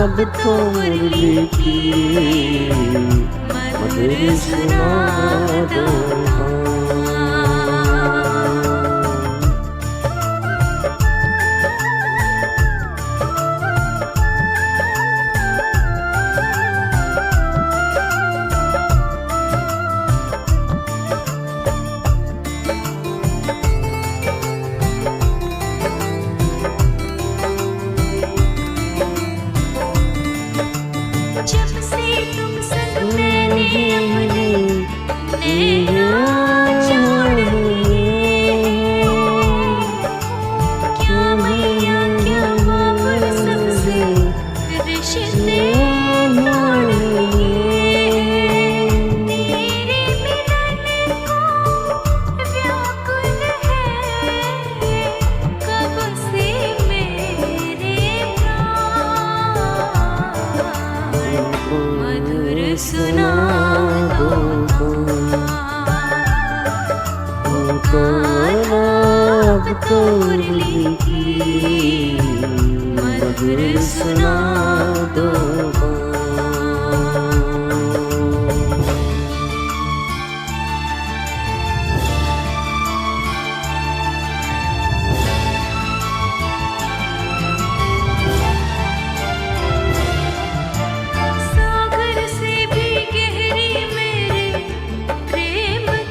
अब तो मुरली की मधुर सुना दो।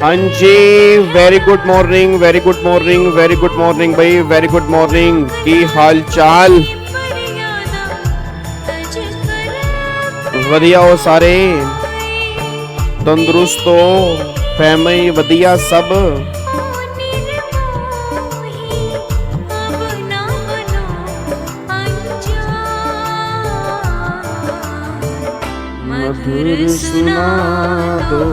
हाँ जी, very good morning, very good morning, very good morning भाई, वेरी गुड मॉर्निंग। की हाल चाल? वधिया हो सारे? तंदुरुस्त हो? फैमिली वधिया सब? मधुर सुना दो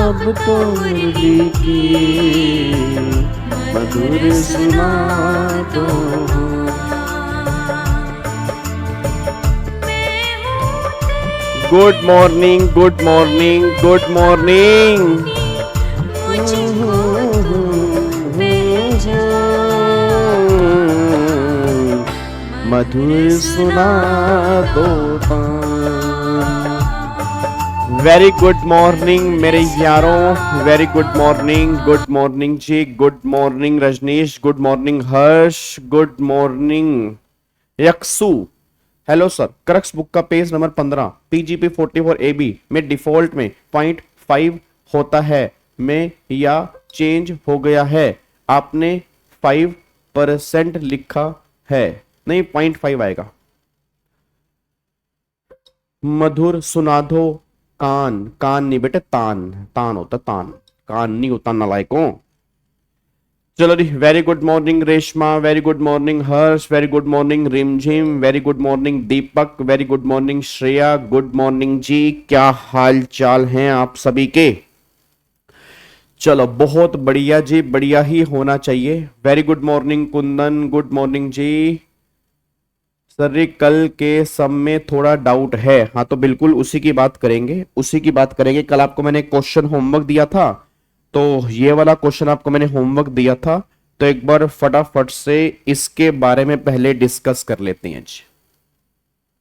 अब तो मुरली की मधुर सुना दो। Good morning, good morning, good morning. मधुर सुना दो। वेरी गुड मॉर्निंग मेरे यारों, very good morning, good morning जी, good morning Rajneesh, good morning Harsh, good morning यक्सु। हेलो सर, क्रक्स बुक का पेज नंबर 15 पीजीपी 44 AB में डिफॉल्ट में 0.5 होता है में या चेंज हो गया है? आपने 5% लिखा है, नहीं 0.5 आएगा। मधुर सुना दो। कान, कान नहीं बेटे, तान, तान होता तान, कान नहीं होता नालायकों। चलो जी, very good morning Reshma, very good morning Harsh, very good morning Rimjhim, very good morning Deepak, very good morning Shreya, good morning जी। क्या हाल चाल हैं आप सभी के? चलो बहुत बढ़िया जी, बढ़िया ही होना चाहिए। Very good morning Kundan, good morning जी। सर कल के सब में थोड़ा डाउट है। हाँ तो बिल्कुल उसी की बात करेंगे, उसी की बात करेंगे। कल आपको मैंने क्वेश्चन होमवर्क दिया था, तो ये वाला क्वेश्चन आपको मैंने होमवर्क दिया था, तो एक बार फटाफट से इसके बारे में पहले डिस्कस कर लेते हैं जी।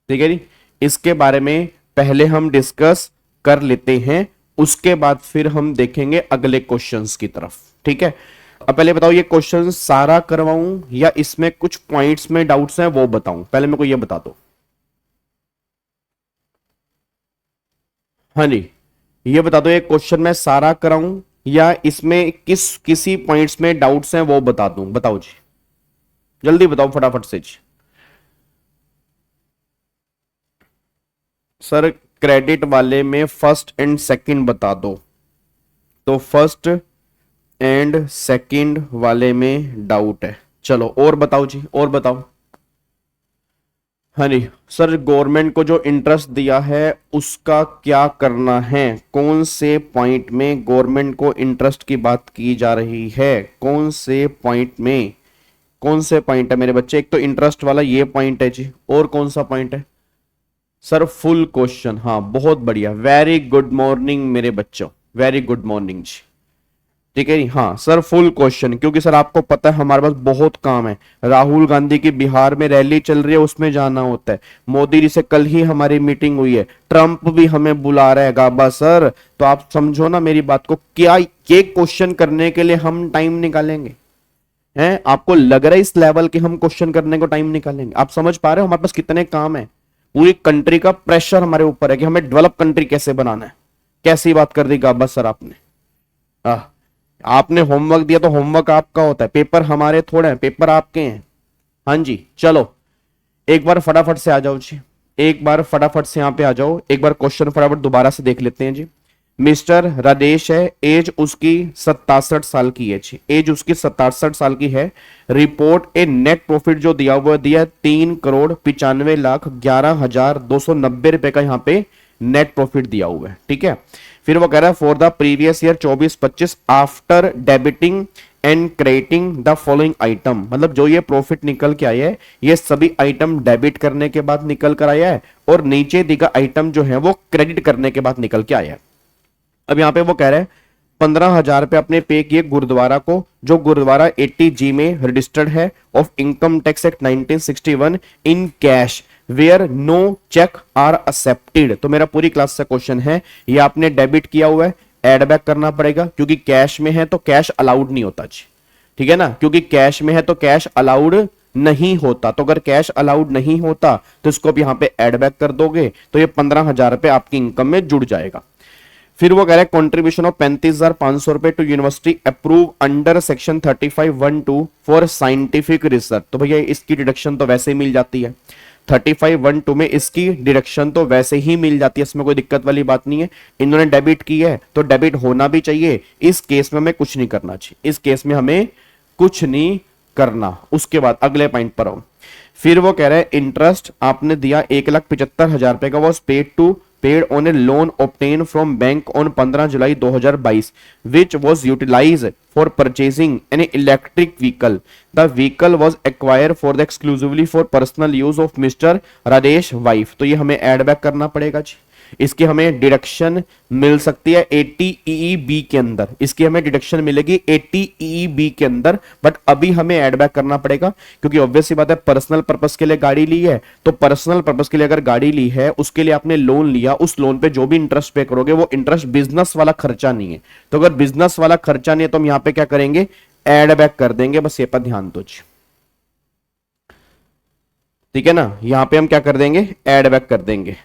ठीक है जी, इसके बारे में पहले हम डिस्कस कर लेते हैं, उसके बाद फिर हम देखेंगे अगले क्वेश्चंस की तरफ। ठीक है, अब पहले बताओ ये क्वेश्चन सारा करवाऊं या इसमें कुछ पॉइंट्स में डाउट्स हैं वो बताऊं? पहले मेरे को ये बता दो। हाँ जी, ये बता दो, ये क्वेश्चन मैं सारा कराऊं या इसमें किसी पॉइंट्स में डाउट्स हैं वो बता दूं? बताओ जी, जल्दी बताओ फटाफट से जी। सर क्रेडिट वाले में फर्स्ट एंड सेकंड बता दो, तो फर्स्ट एंड सेकंड वाले में डाउट है। चलो और बताओ जी, और बताओ। हाँ जी सर, गवर्नमेंट को जो इंटरेस्ट दिया है उसका क्या करना है? कौन से पॉइंट में गवर्नमेंट को इंटरेस्ट की बात की जा रही है? कौन से पॉइंट में? कौन से पॉइंट है मेरे बच्चे? एक तो इंटरेस्ट वाला ये पॉइंट है जी, और कौन सा पॉइंट है? Sir full question. हाँ बहुत बढ़िया, वेरी गुड मॉर्निंग मेरे बच्चों, वेरी गुड मॉर्निंग जी। ठीक है जी। हाँ सर फुल क्वेश्चन, क्योंकि सर आपको पता है हमारे पास बहुत काम है। राहुल गांधी की बिहार में रैली चल रही है, उसमें जाना होता है। मोदी जी से कल ही हमारी मीटिंग हुई है, ट्रंप भी हमें बुला रहा है गाबा सर। तो आप समझो ना मेरी बात को, क्या ये क्वेश्चन करने के लिए हम टाइम निकालेंगे? हैं, आपको लग रहा है इस लेवल के हम क्वेश्चन करने को टाइम निकालेंगे? आप समझ पा रहे हो हमारे पास कितने काम है? पूरी कंट्री का प्रेशर हमारे ऊपर है कि हमें डेवलप कंट्री कैसे बनाना है। कैसी बात कर दी गाबा सर आपने? आह, आपने होमवर्क दिया तो होमवर्क आपका होता है, पेपर हमारे थोड़े हैं, पेपर आपके हैं। हाँ जी चलो, एक बार फटाफट से आ जाओ जी, एक बार फटाफट से यहां पे आ जाओ, एक बार क्वेश्चन फटाफट दोबारा से देख लेते हैं जी। मिस्टर राजेश है, एज उसकी 67 साल की है जी, एज उसकी 67 साल की है। रिपोर्ट ए नेट प्रॉफिट जो दिया हुआ दिया 3,95,11,290 रुपए का यहाँ पे नेट प्रॉफिट दिया हुआ है। ठीक है, फिर वो कह रहा है for the previous year 24-25 after debiting and crediting the following item, मतलब जो ये प्रॉफिट निकल के आया है ये सभी आइटम डेबिट करने के बाद निकल कर आया है, और नीचे दिखा आइटम जो है वो क्रेडिट करने के बाद निकल के आया है। अब यहां पे वो कह रहे हैं 15,000 रुपए अपने पे किए गुरुद्वारा को, जो गुरुद्वारा 80G में रजिस्टर्ड है of income tax act 1961 in cash where no cheque are accepted. तो मेरा पूरी क्लास से क्वेश्चन है, ये आपने डेबिट किया हुआ है, एड बैक करना पड़ेगा, क्योंकि कैश में है तो कैश अलाउड नहीं होता जी। ठीक है ना, क्योंकि कैश में है तो कैश अलाउड नहीं होता, तो अगर कैश अलाउड नहीं होता तो इसको भी यहां पे एड बैक कर दोगे तो ये 15,000 रुपए आपकी इनकम में जुड़ जाएगा। फिर वो कह रहा है कॉन्ट्रीब्यूशन ऑफ 35,500 रुपए to university approve under section 3512 for scientific research. तो भैया इसकी डिडक्शन तो वैसे ही मिल जाती है, 3512 में इसकी डिडक्शन तो वैसे ही मिल जाती है, इसमें कोई दिक्कत वाली बात नहीं है। इन्होंने डेबिट की है तो डेबिट होना भी चाहिए, इस केस में हमें कुछ नहीं करना चाहिए, इस केस में हमें कुछ नहीं करना। उसके बाद अगले पॉइंट पर आओ, फिर वो कह रहे हैं इंटरेस्ट आपने दिया 1,75,000 रुपए का, was paid on A loan obtain from bank on 15 July 2022 which was utilized for purchasing an electric vehicle. The vehicle was acquired for the exclusively for personal use of Mr. Rajesh wife. तो ये हमें add back करना पड़ेगा जी, इसकी हमें deduction मिल सकती है 80EEB के अंदर, इसकी हमें डिडक्शन मिलेगी 80EEB के अंदर, बट अभी हमें एड बैक करना पड़ेगा क्योंकि ऑब्वियस सी बात है पर्सनल पर्पस के लिए गाड़ी ली है, तो पर्सनल पर्पस के लिए अगर गाड़ी ली है उसके लिए आपने लोन लिया, उस लोन पे जो भी इंटरेस्ट पे करोगे वो इंटरेस्ट बिजनेस वाला खर्चा नहीं है। तो अगर बिजनेस वाला खर्चा नहीं है तो हम यहां पे क्या करेंगे, एड बैक कर देंगे, बस ये पर ध्यान दो। ठीक है ना, यहां पे हम क्या कर देंगे, एड बैक कर देंगे।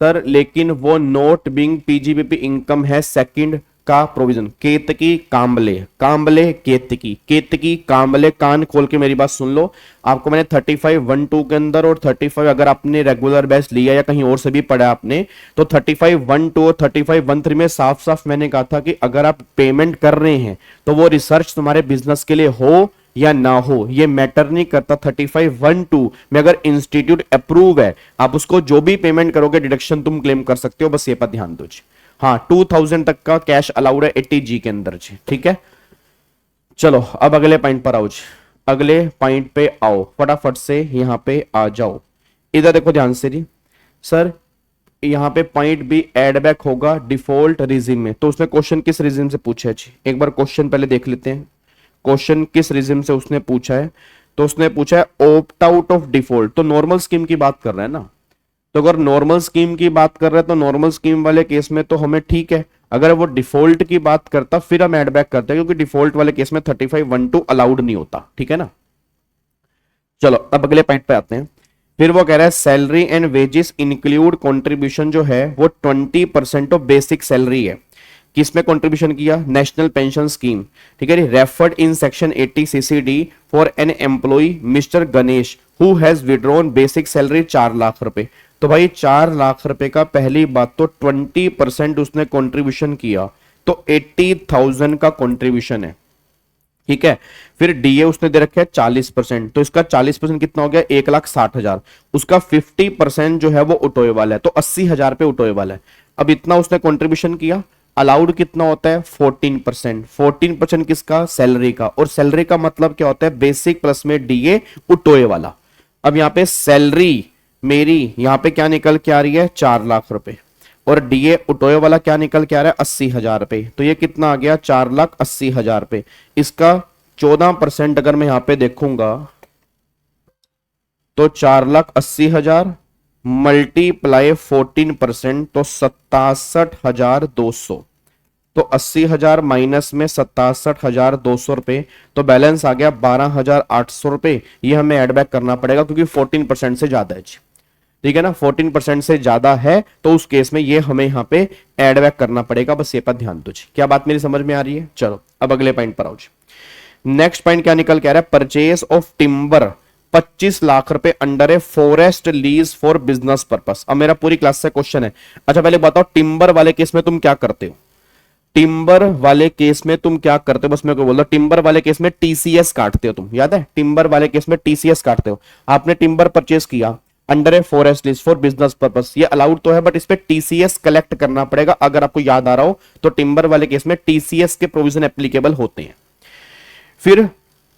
सर लेकिन वो नोट बिंग पीजीबीपी इनकम है सेकंड का प्रोविजन। केतकी कांबले, कांबले केतकी कांबले, कान खोल के मेरी बात सुन लो। आपको मैंने 3512 के अंदर और 35 अगर आपने रेगुलर बैच लिया या कहीं और से भी पढ़ा आपने, तो 3512 और 3513 में साफ साफ मैंने कहा था कि अगर आप पेमेंट कर रहे हैं तो वो रिसर्च तुम्हारे बिजनेस के लिए हो या ना हो ये मैटर नहीं करता। 3512 में अगर इंस्टीट्यूट अप्रूव है, आप उसको जो भी पेमेंट करोगे डिडक्शन तुम क्लेम कर सकते हो, बस ये पर ध्यान दो जी। हाँ 2000 तक का कैश अलाउड है 80G के अंदर जी। ठीक है, चलो अब अगले पॉइंट पर आओ जी, अगले पॉइंट पे आओ, फटाफट से यहां पे आ जाओ। इधर देखो ध्यान से जी, सर यहाँ पे पॉइंट भी एड बैक होगा डिफॉल्ट रिजिम में। तो उसने क्वेश्चन किस रिजिम से पूछा है जी, एक बार क्वेश्चन पहले देख लेते हैं, क्वेश्चन किस रिजिम से उसने पूछा है। तो उसने पूछा है ऑप्ट आउट ऑफ डिफॉल्ट, तो नॉर्मल स्कीम की बात कर रहे हैं ना, तो अगर नॉर्मल स्कीम की बात कर रहे हैं तो नॉर्मल स्कीम वाले केस में तो हमें ठीक है, अगर वो डिफॉल्ट की बात करता फिर हम एड बैक करते हैं, क्योंकि डिफॉल्ट वाले केस में 3512 अलाउड नहीं होता। ठीक है ना, चलो अब अगले पॉइंट पे आते हैं। फिर वो कह रहा है salary and wages include contribution जो है वो 20% ऑफ बेसिक सैलरी है। किसमें कंट्रीब्यूशन किया, नेशनल पेंशन स्कीम। ठीक है, referred in section 80 CCD for an employee mister Ganesh who has withdrawn basic salary 4 lakh रुपए। तो भाई 4 लाख रुपए का पहली बात तो 20% उसने कंट्रीब्यूशन किया, तो 80,000 का कंट्रीब्यूशन है। ठीक है, फिर डीए उसने दे रखा है 40%, तो इसका 40% कितना हो गया, 1,60,000। उसका 50% जो है वो उठोए वाला है, तो 80,000 पे उठोए वाला है। अब इतना उसने कंट्रीब्यूशन किया, अलाउड कितना होता है 14%। 14% किसका, सैलरी का, और सैलरी का मतलब क्या होता है, बेसिक प्लस में डीए उठोए वाला। अब यहां पे सैलरी मेरी यहां पे क्या निकल के आ रही है, 4 लाख रुपए, और डीए उटोए वाला क्या निकल के आ रहा है 80,000 रुपए, तो ये कितना आ गया 4,80,000 रुपए। इसका 14% अगर मैं यहां पे देखूंगा तो 4,80,000 मल्टीप्लाई 14% तो 67,200, तो 80,000 माइनस में 67,200 रुपए, तो बैलेंस आ गया 12,800 रुपए। ये हमें ऐड बैक करना पड़ेगा क्योंकि 14% से ज्यादा है, ठीक है ना, 14% से ज्यादा है तो उस केस में ये हमें यहां पे ऐड बैक करना पड़ेगा। बस ये पर ध्यान दो जी। क्या बात मेरी समझ में आ रही है? चलो अब अगले पॉइंट पर आओ जी। नेक्स्ट पॉइंट क्या निकल के आ रहा है, परचेज ऑफ टिम्बर 25 लाख रुपए under a forest lease for business purpose. अब मेरा पूरी क्लास से क्वेश्चन है, अच्छा पहले बताओ टिम्बर वाले केस में तुम क्या करते हो? टिम्बर वाले केस में तुम क्या करते हो? बस मेरे को बोलो। टिम्बर वाले केस में टीसीएस काटते हो तुम, याद है? टिम्बर वाले केस में टीसीएस काटते हो। आपने टिम्बर परचेज किया under a forest lease for business purpose, ये अलाउड तो है बट इस पे टीसीएस कलेक्ट करना पड़ेगा। अगर आपको याद आ रहा हो तो टिम्बर वाले केस में टीसीएस के प्रोविजन एप्लीकेबल होते हैं। फिर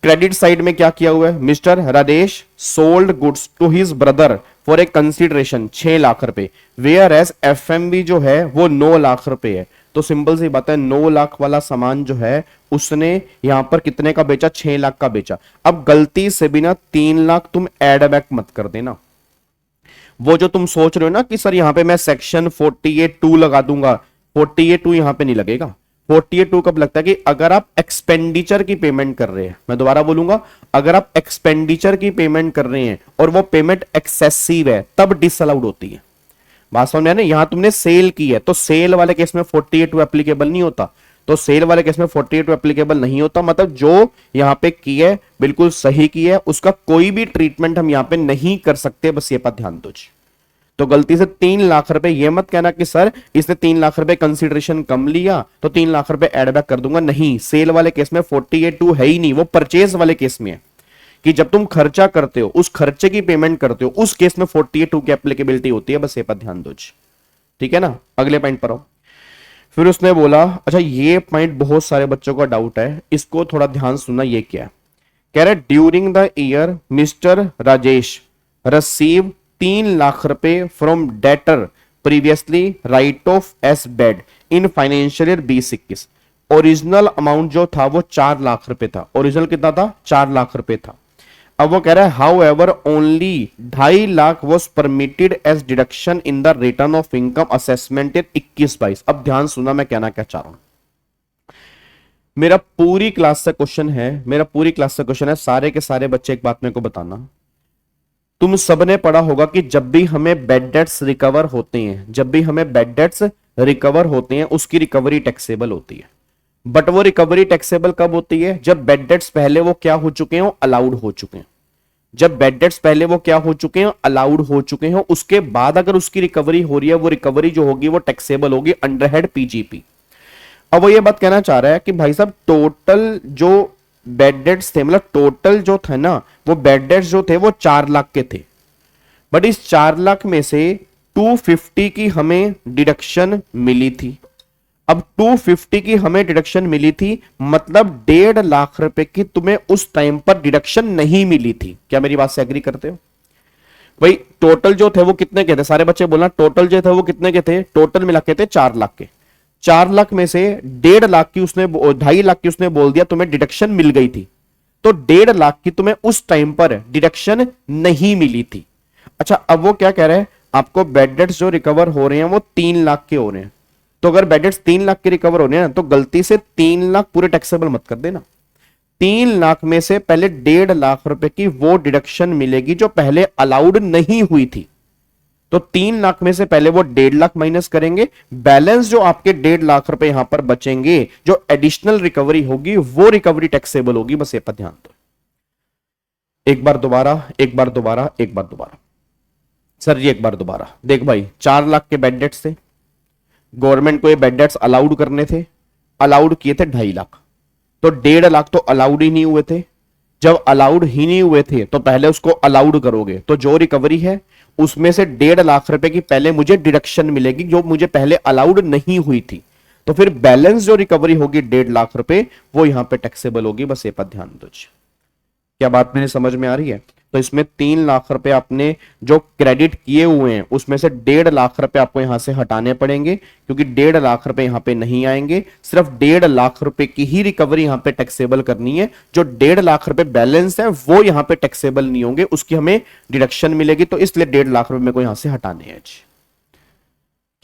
क्रेडिट साइड में क्या किया हुआ है, mister Rajesh sold goods to his brother for a consideration 6 lakh रुपए, वेयर एज एफएमबी जो है वो 9 लाख रुपए है। तो सिंपल सी बात है 9 लाख वाला सामान जो है उसने यहां पर कितने का बेचा, 6 लाख का बेचा। अब गलती से भी ना 3 लाख तुम एड बैक मत कर देना। वो जो तुम सोच रहे हो ना कि सर यहां पे मैं सेक्शन 48(2) लगा दूंगा, 48(2) यहां पे नहीं लगेगा। 48(2) कब लगता है कि अगर आप एक्सपेंडिचर की पेमेंट कर रहे हैं, मैं दोबारा बोलूंगा, अगर आप एक्सपेंडिचर की पेमेंट कर रहे हैं और वो पेमेंट एक्सेसिव है तब डिसअलाउड होती है। बात समझ में? यहां तुमने सेल की है तो सेल वाले केस में 48(2) एप्लीकेबल नहीं होता, तो सेल वाले केस में 48(2) एप्लीकेबल नहीं होता। मतलब जो यहां पे की है बिल्कुल सही की है, उसका कोई भी ट्रीटमेंट हम यहां पे नहीं कर सकते। बस ये पर ध्यान दो। तो गलती से 3 लाख रुपए ये मत कहना कि सर इसने 3 लाख रुपए कंसीडरेशन कम लिया तो 3 लाख रुपए एड बैक कर दूंगा। नहीं, सेल वाले केस में 48(2) है ही नहीं, वो परचेज वाले केस में है कि जब तुम खर्चा करते हो उस खर्चे की पेमेंट करते हो उस केस में 48(2) की एप्लीकेबिलिटी होती है। बस ये पर ध्यान दो, ठीक है ना। अगले पॉइंट पर आओ। फिर उसने बोला, अच्छा ये पॉइंट बहुत सारे बच्चों का डाउट है, इसको थोड़ा ध्यान सुनना। ये क्या है? कह रहे during the year mister Rajesh receive 3 lakh रुपए from debtor previously write off as bad in financial year 2021। Original amount जो था वो 4 लाख रुपए था। ओरिजिनल कितना था? 4 लाख रुपए था। अब वो कह रहा है however only 2.5 lakh was permitted as deduction in the return of income assessment in 21-22। अब ध्यान सुना मैं कहना क्या चाह रहा हूं। मेरा पूरी क्लास से क्वेश्चन है, सारे के सारे बच्चे एक बात मेरे को बताना, तुम सबने पढ़ा होगा कि जब भी हमें बैड डेट्स रिकवर होते हैं उसकी रिकवरी टैक्सेबल होती है। बट वो रिकवरी टैक्सेबल कब होती है? जब बैड डेट्स पहले वो क्या हो चुके हो, अलाउड हो चुके हैं। जब बैड डेट्स पहले वो क्या हो चुके हैं, अलाउड हो चुके हैं। उसके बाद अगर उसकी रिकवरी हो रही है, वो रिकवरी जो होगी वो टैक्सेबल होगी अंडर हेड पीजीपी। अब वो ये बात कहना चाह रहा है कि भाई साहब टोटल जो बैड डेट्स थे, मतलब टोटल जो था ना, वो बैड डेट्स जो थे वो 4 लाख के थे। बट इस 4 लाख में से 250 की हमें डिडक्शन मिली थी। अब 250 की हमें डिडक्शन मिली थी, मतलब 1.5 लाख रुपए की तुम्हें उस टाइम पर डिडक्शन नहीं मिली थी। क्या मेरी बात से एग्री करते हो? भाई टोटल जो थे वो कितने के थे? सारे बच्चे बोलना, टोटल जो थे वो कितने के थे? टोटल मिला के थे 4 लाख के। 4 लाख में से 1.5 लाख की उसने 2.5 लाख की उसने बोल दिया तुम्हें डिडक्शन मिल गई थी, तो 1.5 लाख की तुम्हें उस टाइम पर डिडक्शन नहीं मिली थी। अच्छा अब वो क्या कह रहे हैं, आपको बैड डेट्स जो रिकवर हो रहे हैं वो 3 लाख के हो रहे हैं। तो अगर बैड डेट्स 3 लाख के रिकवर हो रहे हैं तो गलती से 3 लाख पूरे टैक्सेबल मत कर देना। 3 लाख में से पहले 1.5 लाख रुपए की वो डिडक्शन मिलेगी जो पहले अलाउड नहीं हुई थी। तो 3 लाख में से पहले वो 1.5 लाख माइनस करेंगे, बैलेंस जो आपके 1.5 लाख रुपए यहां पर बचेंगे, जो एडिशनल रिकवरी होगी वो रिकवरी टैक्सेबल होगी। बस ये पर ध्यान दो। एक बार दोबारा सर जी, एक बार दोबारा देख भाई, 4 लाख के बैड डेट्स थे, गवर्नमेंट को ये बैड डेट्स अलाउड करने थे, अलाउड किए थे 2.5 लाख, तो 1.5 लाख तो अलाउड ही नहीं हुए थे। जब अलाउड ही नहीं हुए थे तो पहले उसको अलाउड करोगे, तो जो रिकवरी है उसमें से 1.5 लाख रुपए की पहले मुझे डिडक्शन मिलेगी जो मुझे पहले अलाउड नहीं हुई थी। तो फिर बैलेंस जो रिकवरी होगी 1.5 लाख रुपए वो यहां पे टैक्सेबल होगी। बस ये पर ध्यान दो। क्या बात मेरे समझ में आ रही है? तो इसमें 3 लाख रुपए आपने जो क्रेडिट किए हुए हैं उसमें से 1.5 लाख रुपए आपको यहां से हटाने पड़ेंगे, क्योंकि 1.5 लाख रुपए यहां पे नहीं आएंगे। सिर्फ 1.5 लाख रुपए की ही रिकवरी यहां पे टैक्सेबल करनी है। जो 1.5 लाख रुपए बैलेंस है वो यहां पे टैक्सेबल नहीं होंगे, उसकी हमें डिडक्शन मिलेगी, तो इसलिए 1.5 लाख रुपए मेरे को यहां से हटाने हैं।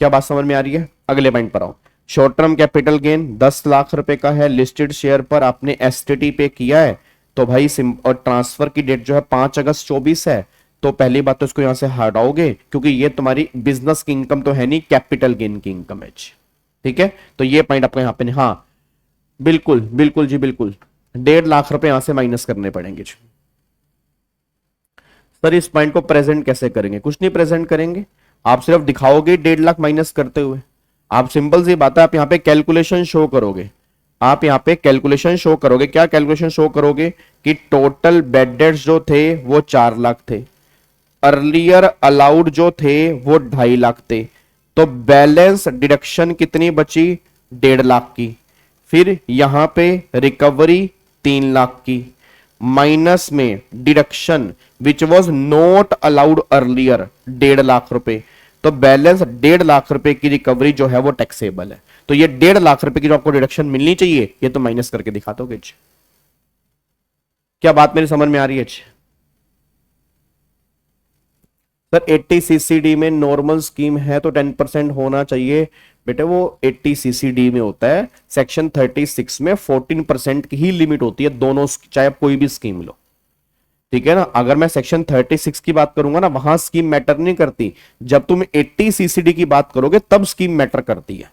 क्या बात समझ में आ रही है? अगले पॉइंट पर आओ। Short term capital gain 10 lakh रुपए का है, लिस्टेड शेयर पर आपने एसटीटी पे किया है, तो भाई और ट्रांसफर की डेट जो है 5 अगस्त 24 है, तो पहली बात तो इसको यहां से हटाओगे, क्योंकि ये तुम्हारी बिजनेस की इनकम तो है नहीं, कैपिटल गेन की इनकम है। ठीक है, तो ये पॉइंट आपको यहां पे, हाँ बिल्कुल बिल्कुल जी बिल्कुल, 1.5 लाख रुपए यहां से माइनस करने पड़ेंगे। सर इस पॉइंट को प्रेजेंट कैसे करेंगे? कुछ नहीं प्रेजेंट करेंगे, आप सिर्फ दिखाओगे 1.5 लाख माइनस करते हुए। आप सिंपल सी बात है, आप यहां पे कैलकुलेशन शो करोगे, आप यहां पे कैलकुलेशन शो करोगे। क्या कैलकुलेशन शो करोगे? कि टोटल बेड डेट्स जो थे वो 4 लाख थे, अर्लियर अलाउड जो थे वो 2.5 लाख थे, तो बैलेंस डिडक्शन कितनी बची? 1.5 लाख की। फिर यहां पे रिकवरी 3 लाख की, माइनस में deduction which was not allowed earlier 1.5 lakh रुपए, तो बैलेंस 1.5 लाख रुपए की रिकवरी जो है वो टैक्सेबल है। तो ये 1.5 लाख रुपए की जो आपको डिडक्शन मिलनी चाहिए, ये तो माइनस करके दिखा दोगे। क्या बात मेरी समझ में आ रही है? सर 80 सीसीडी में नॉर्मल स्कीम है तो 10% होना चाहिए। बेटे वो 80 सीसीडी में होता है, सेक्शन 36 में 14% की ही लिमिट होती है दोनों, चाहे आप कोई भी स्कीम लो। ठीक है ना, अगर मैं सेक्शन 36 की बात करूंगा ना, वहां स्कीम मैटर नहीं करती। जब तुम 80 सीसीडी की बात करोगे तब स्कीम मैटर करती है।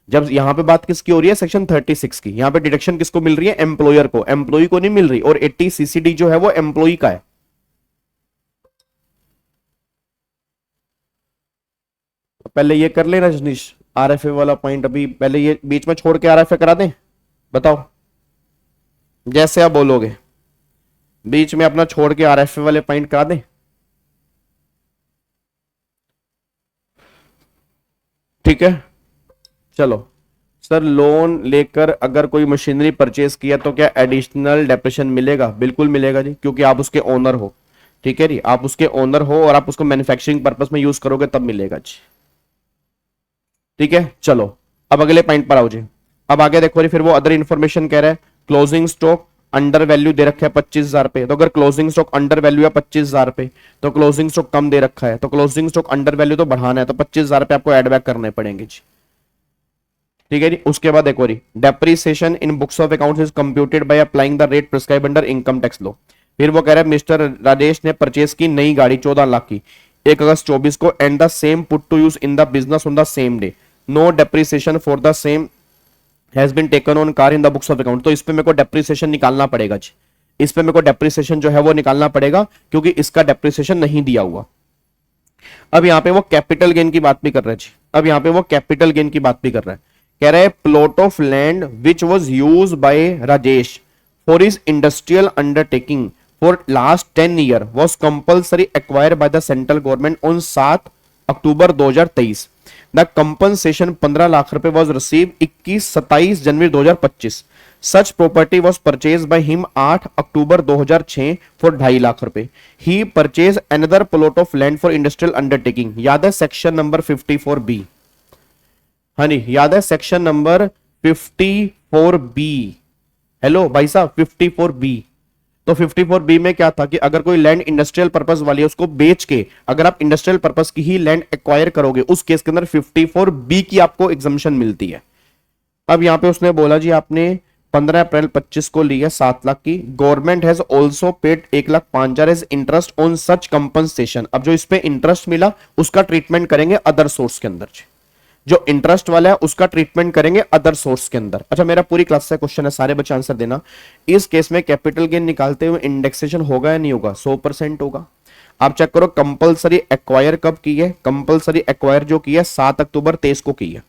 जब यहां पे बात किसकी हो रही है? सेक्शन 36 की। यहां पे डिडक्शन किसको मिल रही है? एम्प्लॉयर को, एम्प्लॉई को नहीं मिल रही। और 80 सीसीडी जो है वो एम्प्लॉई का है। पहले ये कर लेना रजनीश, आरएफए वाला पॉइंट अभी पहले ये बीच में छोड़ के आरएफए करा दें, बताओ जैसे आप बोलोगे, बीच में अपना छोड़ के आरएफए वाले पॉइंट करा दें। ठीक है, चलो। सर लोन लेकर अगर कोई मशीनरी परचेज किया तो क्या एडिशनल डेप्रेशन मिलेगा? बिल्कुल मिलेगा जी, क्योंकि आप उसके ओनर हो। ठीक है जी, आप उसके ओनर हो और आप उसको मैन्युफैक्चरिंग पर्पस में यूज करोगे तब मिलेगा जी। ठीक है, चलो अब अगले पॉइंट पर आओ जी। अब आगे देखो जी, फिर वो अदर इंफॉर्मेशन कह रहा है, क्लोजिंग स्टॉक अंडर वैल्यू दे रखा है 25,000 रुपए। तो अगर क्लोजिंग स्टॉक अंडर वैल्यू है 25,000 रुपए, तो क्लोजिंग स्टॉक कम दे रखा है, तो क्लोजिंग स्टॉक अंडर वैल्यू तो बढ़ाना है, तो 25,000 रुपए आपको एड बैक करने पड़ेंगे जी। ठीक है जी, उसके बाद देखो जी, depreciation in books of accounts is computed by applying the rate prescribe under income tax law. फिर वो कह रहा है मिस्टर राजेश ने परचेज की नई गाड़ी 14 लाख की 1 अगस्त 24 को, and the same put to use in the business on the same day, no depreciation for the same has been taken on car in the books of account. तो इस पे मेरे को डेप्रीसिएशन निकालना पड़ेगा जी, इस पे मेरे को डेप्रीसिएशन जो है वो निकालना पड़ेगा, क्योंकि इसका डेप्रीसिएशन नहीं दिया हुआ। अब यहां पे वो कैपिटल गेन की बात भी कर रहे हैं जी, अब यहां पे वो कैपिटल गेन की बात भी कर रहे हैं। कह रहे हैं plot of land which was use by Rajesh for his industrial undertaking for last 10 year was compulsory acquire by the central government on 7 October 2023। The compensation 15 lakh रुपए was receive 27 January 2025। Such property was purchase by him 8 October 2006 for 2.5 lakh रुपए। He purchase another plot of land for industrial undertaking. याद है section number 54B? हाँ जी, याद है section number 54B? Hello भाई साहब, 54B। तो 54B में क्या था कि अगर कोई लैंड इंडस्ट्रियल पर्पस वाली है उसको बेच के अगर आप इंडस्ट्रियल पर्पस की ही लैंड एक्वायर करोगे, उस केस के अंदर 54B की आपको एग्जम्पशन मिलती है। अब यहां पे उसने बोला जी आपने 15 अप्रैल 25 को ली है 7 लाख की, government has also paid 1,05,000 as interest on such compensation. अब जो इस पे इंटरेस्ट मिला उसका ट्रीटमेंट करेंगे अदर सोर्स के अंदर, जो इंटरेस्ट वाला है उसका ट्रीटमेंट करेंगे अदर सोर्स के अंदर। अच्छा, मेरा पूरी क्लास से क्वेश्चन है, सारे बच्चे आंसर देना। इस केस में कैपिटल गेन निकालते हुए इंडेक्सेशन होगा या नहीं होगा? 100% होगा। आप चेक करो कंपलसरी एक्वायर कब की है, कंपलसरी एक्वायर जो की है 7 अक्टूबर 23 को की है,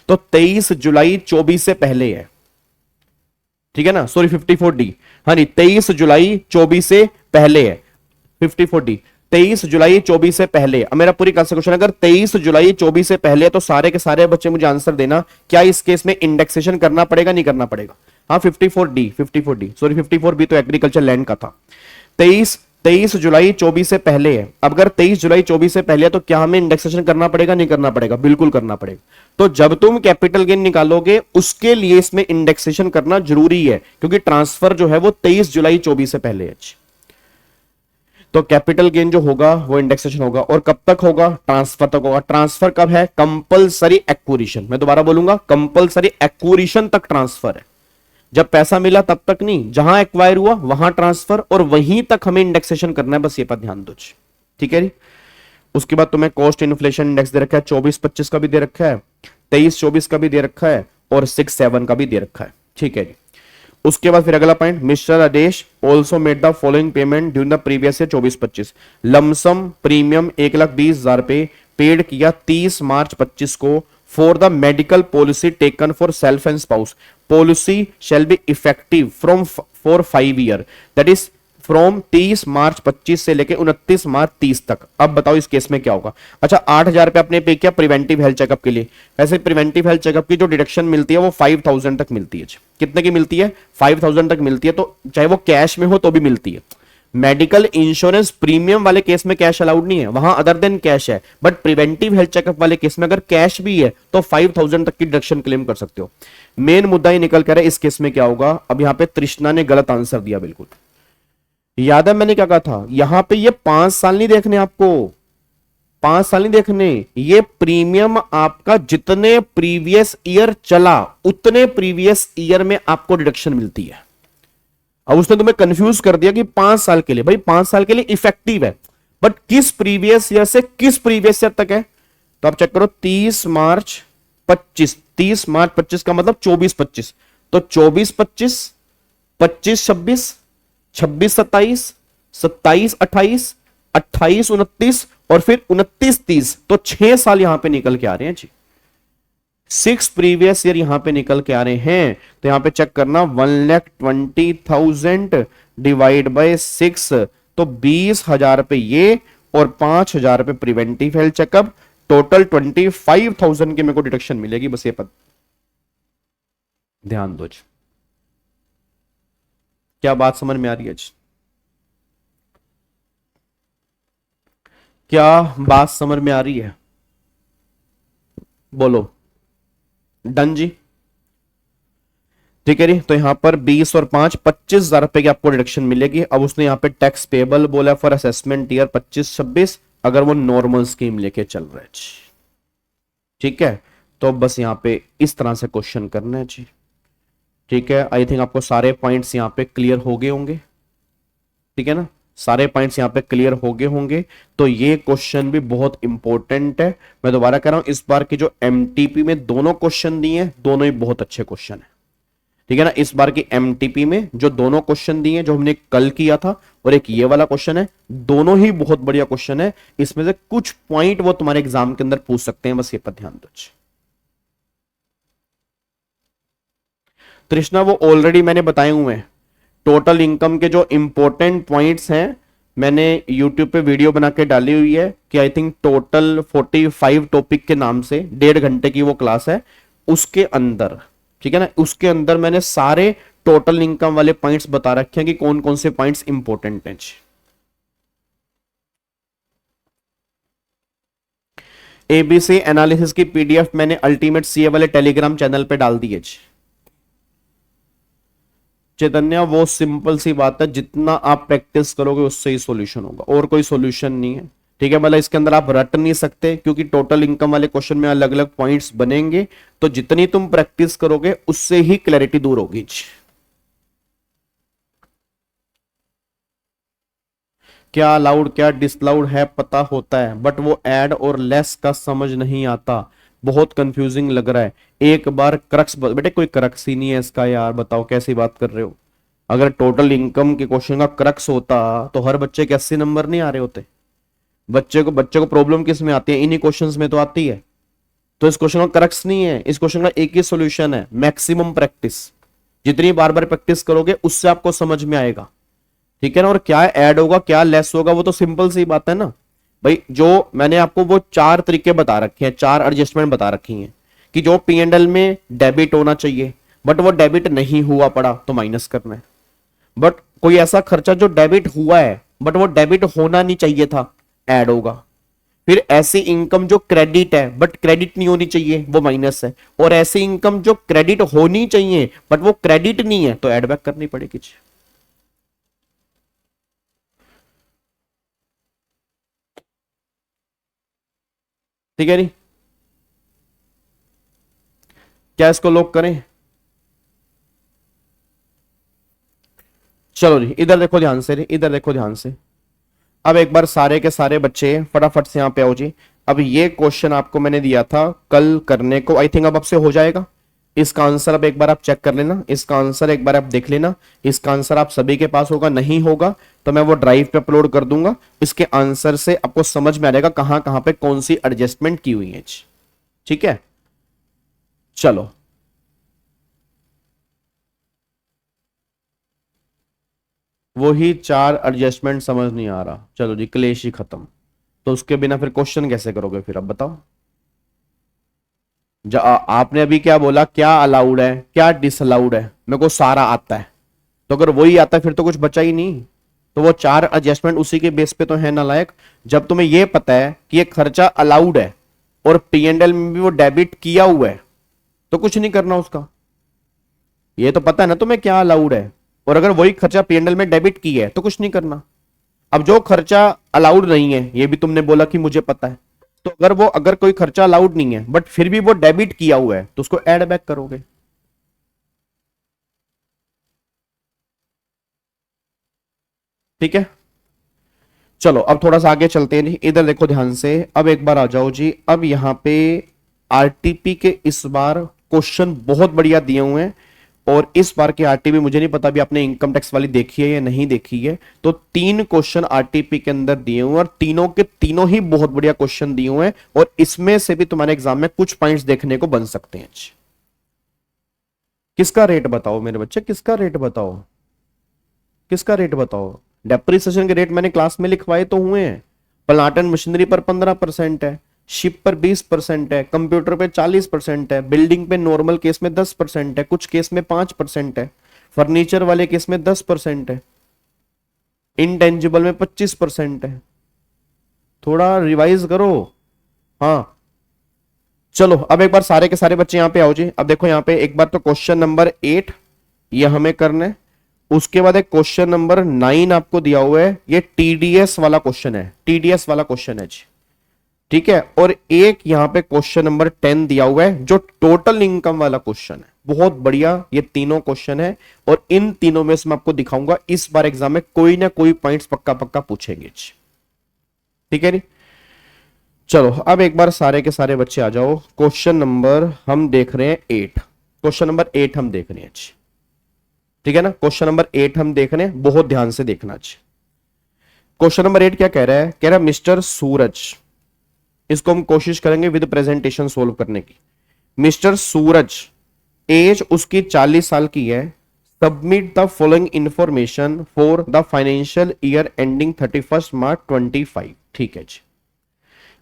तो 23 जुलाई 24 से पहले है। ठीक है ना, सॉरी 54D, हाँ नहीं 23 जुलाई 24 से पहले है 54D, 23 जुलाई 24 से पहले। अब मेरा पूरी क्लास का क्वेश्चन, अगर 23 जुलाई 24 से पहले तो सारे के सारे बच्चे मुझे आंसर देना, क्या इस केस में इंडेक्सेशन करना पड़ेगा नहीं करना पड़ेगा? हाँ 54D सॉरी 54B तो एग्रीकल्चर लैंड का था। 23 23 जुलाई 24 से पहले है। अब अगर 23 जुलाई 24 से पहले है तो क्या हमें इंडेक्सेशन करना पड़ेगा? नहीं करना पड़ेगा, बिल्कुल करना पड़ेगा। तो जब तुम कैपिटल गेन निकालोगे उसके लिए इसमें इंडेक्सेशन करना जरूरी है, क्योंकि ट्रांसफर जो है वो 23 जुलाई 24 से पहले है। तो कैपिटल गेन जो होगा वो इंडेक्सेशन होगा, और कब तक होगा? ट्रांसफर तक होगा। ट्रांसफर कब है? Compulsory acquisition. मैं दोबारा बोलूंगा, कंपलसरी एक्विजिशन तक ट्रांसफर है। जब पैसा मिला तब तक नहीं, जहां एक्वायर हुआ वहां ट्रांसफर, और वहीं तक हमें इंडेक्सेशन करना है, बस ये पर ध्यान दो। ठीक है जी। उसके बाद तुम्हें कॉस्ट इन्फ्लेशन इंडेक्स दे रखा है, 24-25 का भी दे रखा है, 23-24 का भी दे रखा है, और 6-7 का भी दे रखा है। ठीक है जी। उसके बाद फिर अगला point, mister Adesh also made the following payment during the previous year 24-25। Lump sum premium 1,20,000 रुपए पेड किया 30 मार्च 25 को for the medical policy taken for self and spouse. Policy shall be effective from for 5 year, that is from 30 March 25 से लेके 29 मार्च 30 तक। अब बताओ इस case में क्या होगा? अच्छा, 8,000 रुपए आपने पे किया प्रिवेंटिव हेल्थ चेकअप के लिए। ऐसे प्रिवेंटिव हेल्थ चेकअप की जो डिडक्शन मिलती है वो 5,000 तक मिलती है। कितने की मिलती है? 5,000 तक मिलती है। तो चाहे वो कैश में हो तो भी मिलती है। मेडिकल इंश्योरेंस प्रीमियम वाले केस में कैश अलाउड नहीं है, वहां अदर देन कैश है, बट प्रिवेंटिव हेल्थ चेकअप वाले केस में अगर कैश भी है तो 5,000 तक की डिडक्शन क्लेम कर सकते हो। मेन मुद्दा ही निकल कर है इस केस में क्या होगा। अब यहां पे तृष्णा ने गलत आंसर दिया बिल्कुल। याद है मैंने क्या कहा था? यहां पे ये 5 साल नहीं देखने आपको, 5 साल नहीं देखने, ये प्रीमियम आपका जितने प्रीवियस ईयर चला उतने प्रीवियस ईयर में आपको डिडक्शन मिलती है। अब उसने तुम्हें कंफ्यूज कर दिया कि 5 साल के लिए, भाई 5 साल के लिए इफेक्टिव है, बट किस प्रीवियस ईयर से किस प्रीवियस ईयर तक है? तो आप चेक करो, 30 मार्च 25, 30 मार्च 25 का मतलब 24-25, तो 24-25, 25-26, 26-27, 27-28, 28-29 और फिर 29-30, तो 6 साल यहां पे निकल के आ रहे हैं जी। 6 प्रीवियस ईयर यहां पे निकल के आ रहे हैं। तो यहां पे चेक करना, 1,20,000 डिवाइड बाय 6, तो 20,000 रुपए ये और 5,000 रुपए प्रिवेंटिव हेल्थ चेकअप, टोटल 25,000 की मेरे को डिडक्शन मिलेगी। बस ये ध्यान दो। क्या बात समझ में आ रही है? क्या बात समझ में आ रही है? बोलो। डन जी। ठीक है जी। तो यहां पर 20 और 5, 25,000 रुपए की आपको डिडक्शन मिलेगी। अब उसने यहां पे टैक्स पेबल बोला फॉर असेसमेंट ईयर 25-26, अगर वो नॉर्मल स्कीम लेके चल रहा है जी। ठीक है, तो बस यहां पे इस तरह से क्वेश्चन करना है जी। ठीक है, आई थिंक आपको सारे पॉइंट्स यहां पे क्लियर हो गए होंगे। ठीक है ना, सारे पॉइंट्स यहां पे क्लियर हो गए होंगे। तो ये क्वेश्चन भी बहुत इंपॉर्टेंट है। मैं दोबारा कह रहा हूं, इस बार की जो एमटीपी में दोनों क्वेश्चन दिए हैं, दोनों ही बहुत अच्छे क्वेश्चन है। ठीक है ना, इस बार की एमटीपी में जो दोनों क्वेश्चन दिए, जो हमने कल किया था और एक ये वाला क्वेश्चन है, दोनों ही बहुत बढ़िया क्वेश्चन है। इसमें से कुछ पॉइंट वो तुम्हारे एग्जाम के अंदर पूछ सकते हैं, बस ये पर ध्यान दो। तृष्णा, वो ऑलरेडी मैंने बताए हुए हैं। टोटल इनकम के जो इंपॉर्टेंट पॉइंट्स हैं, मैंने यूट्यूब पे वीडियो बना के डाली हुई है कि आई थिंक टोटल 45 टॉपिक के नाम से 1.5 घंटे की वो क्लास है। उसके अंदर, ठीक है ना, उसके अंदर मैंने सारे टोटल इनकम वाले पॉइंट्स बता रखे हैं कि कौन कौन से पॉइंट्स इंपॉर्टेंट हैं। एबीसी एनालिसिस की पीडीएफ मैंने अल्टीमेट सीए वाले टेलीग्राम चैनल पे डाल दी है। चैतन्य, वो सिंपल सी बात है, जितना आप प्रैक्टिस करोगे उससे ही सॉल्यूशन होगा, और कोई सॉल्यूशन नहीं है। ठीक है, मतलब इसके अंदर आप रट नहीं सकते, क्योंकि टोटल इनकम वाले क्वेश्चन में अलग अलग पॉइंट्स बनेंगे। तो जितनी तुम प्रैक्टिस करोगे उससे ही क्लैरिटी दूर होगी। क्या अलाउड क्या डिसअलाउड है पता होता है, बट वो ऐड और लेस का समझ नहीं आता, बहुत कंफ्यूजिंग लग रहा है। एक बार क्रक्स, बेटे कोई क्रक्स ही नहीं है इसका यार, बताओ कैसी बात कर रहे हो। अगर टोटल इनकम के क्वेश्चन का क्रक्स होता तो हर बच्चे के 80 नंबर नहीं आ रहे होते। बच्चे को प्रॉब्लम किस में आती है? इन्हीं क्वेश्चंस में तो आती है। तो इस क्वेश्चन का क्रक्स नहीं है, इस क्वेश्चन का एक ही सॉल्यूशन है, मैक्सिमम प्रैक्टिस। जितनी बार बार प्रैक्टिस करोगे उससे आपको समझ में आएगा। ठीक है ना, और क्या ऐड होगा क्या लेस होगा वो तो सिंपल सी बात है ना भाई। जो मैंने आपको वो 4 तरीके बता रखे हैं, 4 एडजस्टमेंट बता रखी हैं कि जो P&L में डेबिट होना चाहिए बट वो डेबिट नहीं हुआ पड़ा तो माइनस करना है। बट कोई ऐसा खर्चा जो डेबिट हुआ है बट वो डेबिट होना नहीं चाहिए था, ऐड होगा। फिर ऐसी इनकम जो क्रेडिट है बट क्रेडिट नहीं होनी चाहिए, वो माइनस है। और ऐसी इनकम जो क्रेडिट होनी चाहिए बट वो क्रेडिट नहीं है, तो ऐड बैक करनी पड़ेगी। ठीक है नहीं, क्या इसको लॉक करें? चलो जी, इधर देखो ध्यान से, इधर देखो ध्यान से। अब एक बार सारे के सारे बच्चे फटाफट से यहां पे आओ जी। अब ये क्वेश्चन आपको मैंने दिया था कल करने को, आई थिंक अब आपसे हो जाएगा। इसका आंसर अब एक बार आप चेक कर लेना, इसका आंसर एक बार आप देख लेना। इसका आंसर आप सभी के पास होगा, नहीं होगा तो मैं वो ड्राइव पे अपलोड कर दूंगा। इसके आंसर से आपको समझ में आ जाएगा कहां कहां पे कौन सी एडजस्टमेंट की हुई है। ठीक है, चलो। वही चार एडजस्टमेंट समझ नहीं आ रहा, चलो जी क्लेश ही खत्म। तो उसके बिना फिर क्वेश्चन कैसे करोगे फिर, अब बताओ। आपने अभी क्या बोला, क्या अलाउड है क्या डिसअलाउड है, मेरे को सारा आता है। तो अगर वही आता है फिर तो कुछ बचा ही नहीं। तो वो चार एडजस्टमेंट उसी के बेस पे तो है ना लायक। जब तुम्हें ये पता है कि ये खर्चा अलाउड है और पीएनएल में भी वो डेबिट किया हुआ है, तो कुछ नहीं करना उसका। ये तो पता है ना तुम्हें क्या अलाउड है, और अगर वही खर्चा पीएनएल में डेबिट की है तो कुछ नहीं करना। अब जो खर्चा अलाउड नहीं है, ये भी तुमने बोला कि मुझे पता है, तो अगर कोई खर्चा अलाउड नहीं है बट फिर भी वो डेबिट किया हुआ है, तो उसको ऐड बैक करोगे। ठीक है, चलो अब थोड़ा सा आगे चलते हैं जी। इधर देखो ध्यान से, अब एक बार आ जाओ जी। अब यहां पे आरटीपी के इस बार क्वेश्चन बहुत बढ़िया दिए हुए हैं। और इस बार के आरटीपी मुझे नहीं पता अभी आपने इनकम टैक्स वाली देखी है या नहीं देखी है। तो तीन क्वेश्चन आरटीपी के अंदर दिए हुए हैं और तीनों के तीनों ही बहुत बढ़िया क्वेश्चन दिए हुए हैं। और इसमें से भी तुम्हारे एग्जाम में कुछ पॉइंट्स देखने को बन सकते हैं। किसका रेट बताओ मेरे बच्चे, किसका रेट बताओ, किसका रेट बताओ। डेप्रिसिएशन के रेट मैंने क्लास में लिखवाए तो हुए हैं। प्लांट एंड मशीनरी पर 15% है, शिप पर 20% है, कंप्यूटर पे 40% है, बिल्डिंग पे नॉर्मल केस में 10% है, कुछ केस में 5% है, फर्नीचर वाले केस में 10% है, इनटेंजिबल में 25% है। थोड़ा रिवाइज करो। हाँ, चलो अब एक बार सारे के सारे बच्चे यहां पे आओ जी। अब देखो यहां पे एक बार तो क्वेश्चन नंबर 8 ये हमें करना है। उसके बाद एक क्वेश्चन नंबर 9 आपको दिया हुआ है, ये टीडीएस वाला क्वेश्चन है, टीडीएस वाला क्वेश्चन है जी। ठीक है, और एक यहां पे क्वेश्चन नंबर 10 दिया हुआ है जो टोटल इनकम वाला क्वेश्चन है। बहुत बढ़िया, ये तीनों क्वेश्चन है और इन तीनों में से मैं आपको दिखाऊंगा इस बार एग्जाम में कोई ना कोई पॉइंट्स पक्का पक्का पूछेंगे। ठीक है नी, चलो अब एक बार सारे के सारे बच्चे आ जाओ। क्वेश्चन नंबर हम देख रहे हैं 8, क्वेश्चन नंबर 8 हम देख रहे हैं। ठीक है ना, क्वेश्चन नंबर 8 हम देख रहे हैं, बहुत ध्यान से देखना। क्वेश्चन नंबर 8 क्या कह रहा है, कह रहा है मिस्टर सूरज, इसको हम कोशिश करेंगे विद प्रेजेंटेशन सोल्व करने की। मिस्टर सूरज, एज उसकी 40 साल की है, submit the following information for the financial year ending 31 मार्च 25। ठीक है जी।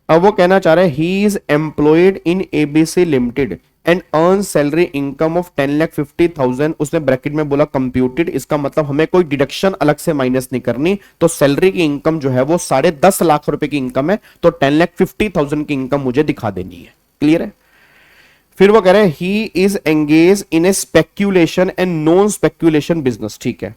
अब वो कहना चाह रहा है he is employed in ABC limited and earn salary income of 10,50,000। उसने ब्रैकेट में बोला कंप्यूटेड, इसका मतलब हमें कोई डिडक्शन अलग से माइनस नहीं करनी। तो सैलरी की इनकम जो है वो 10.5 लाख रुपए की इनकम है, तो 10,50,000 की इनकम मुझे दिखा देनी है। क्लियर है। फिर वो कह रहे हैं he is engage in a speculation and non speculation business. ठीक है,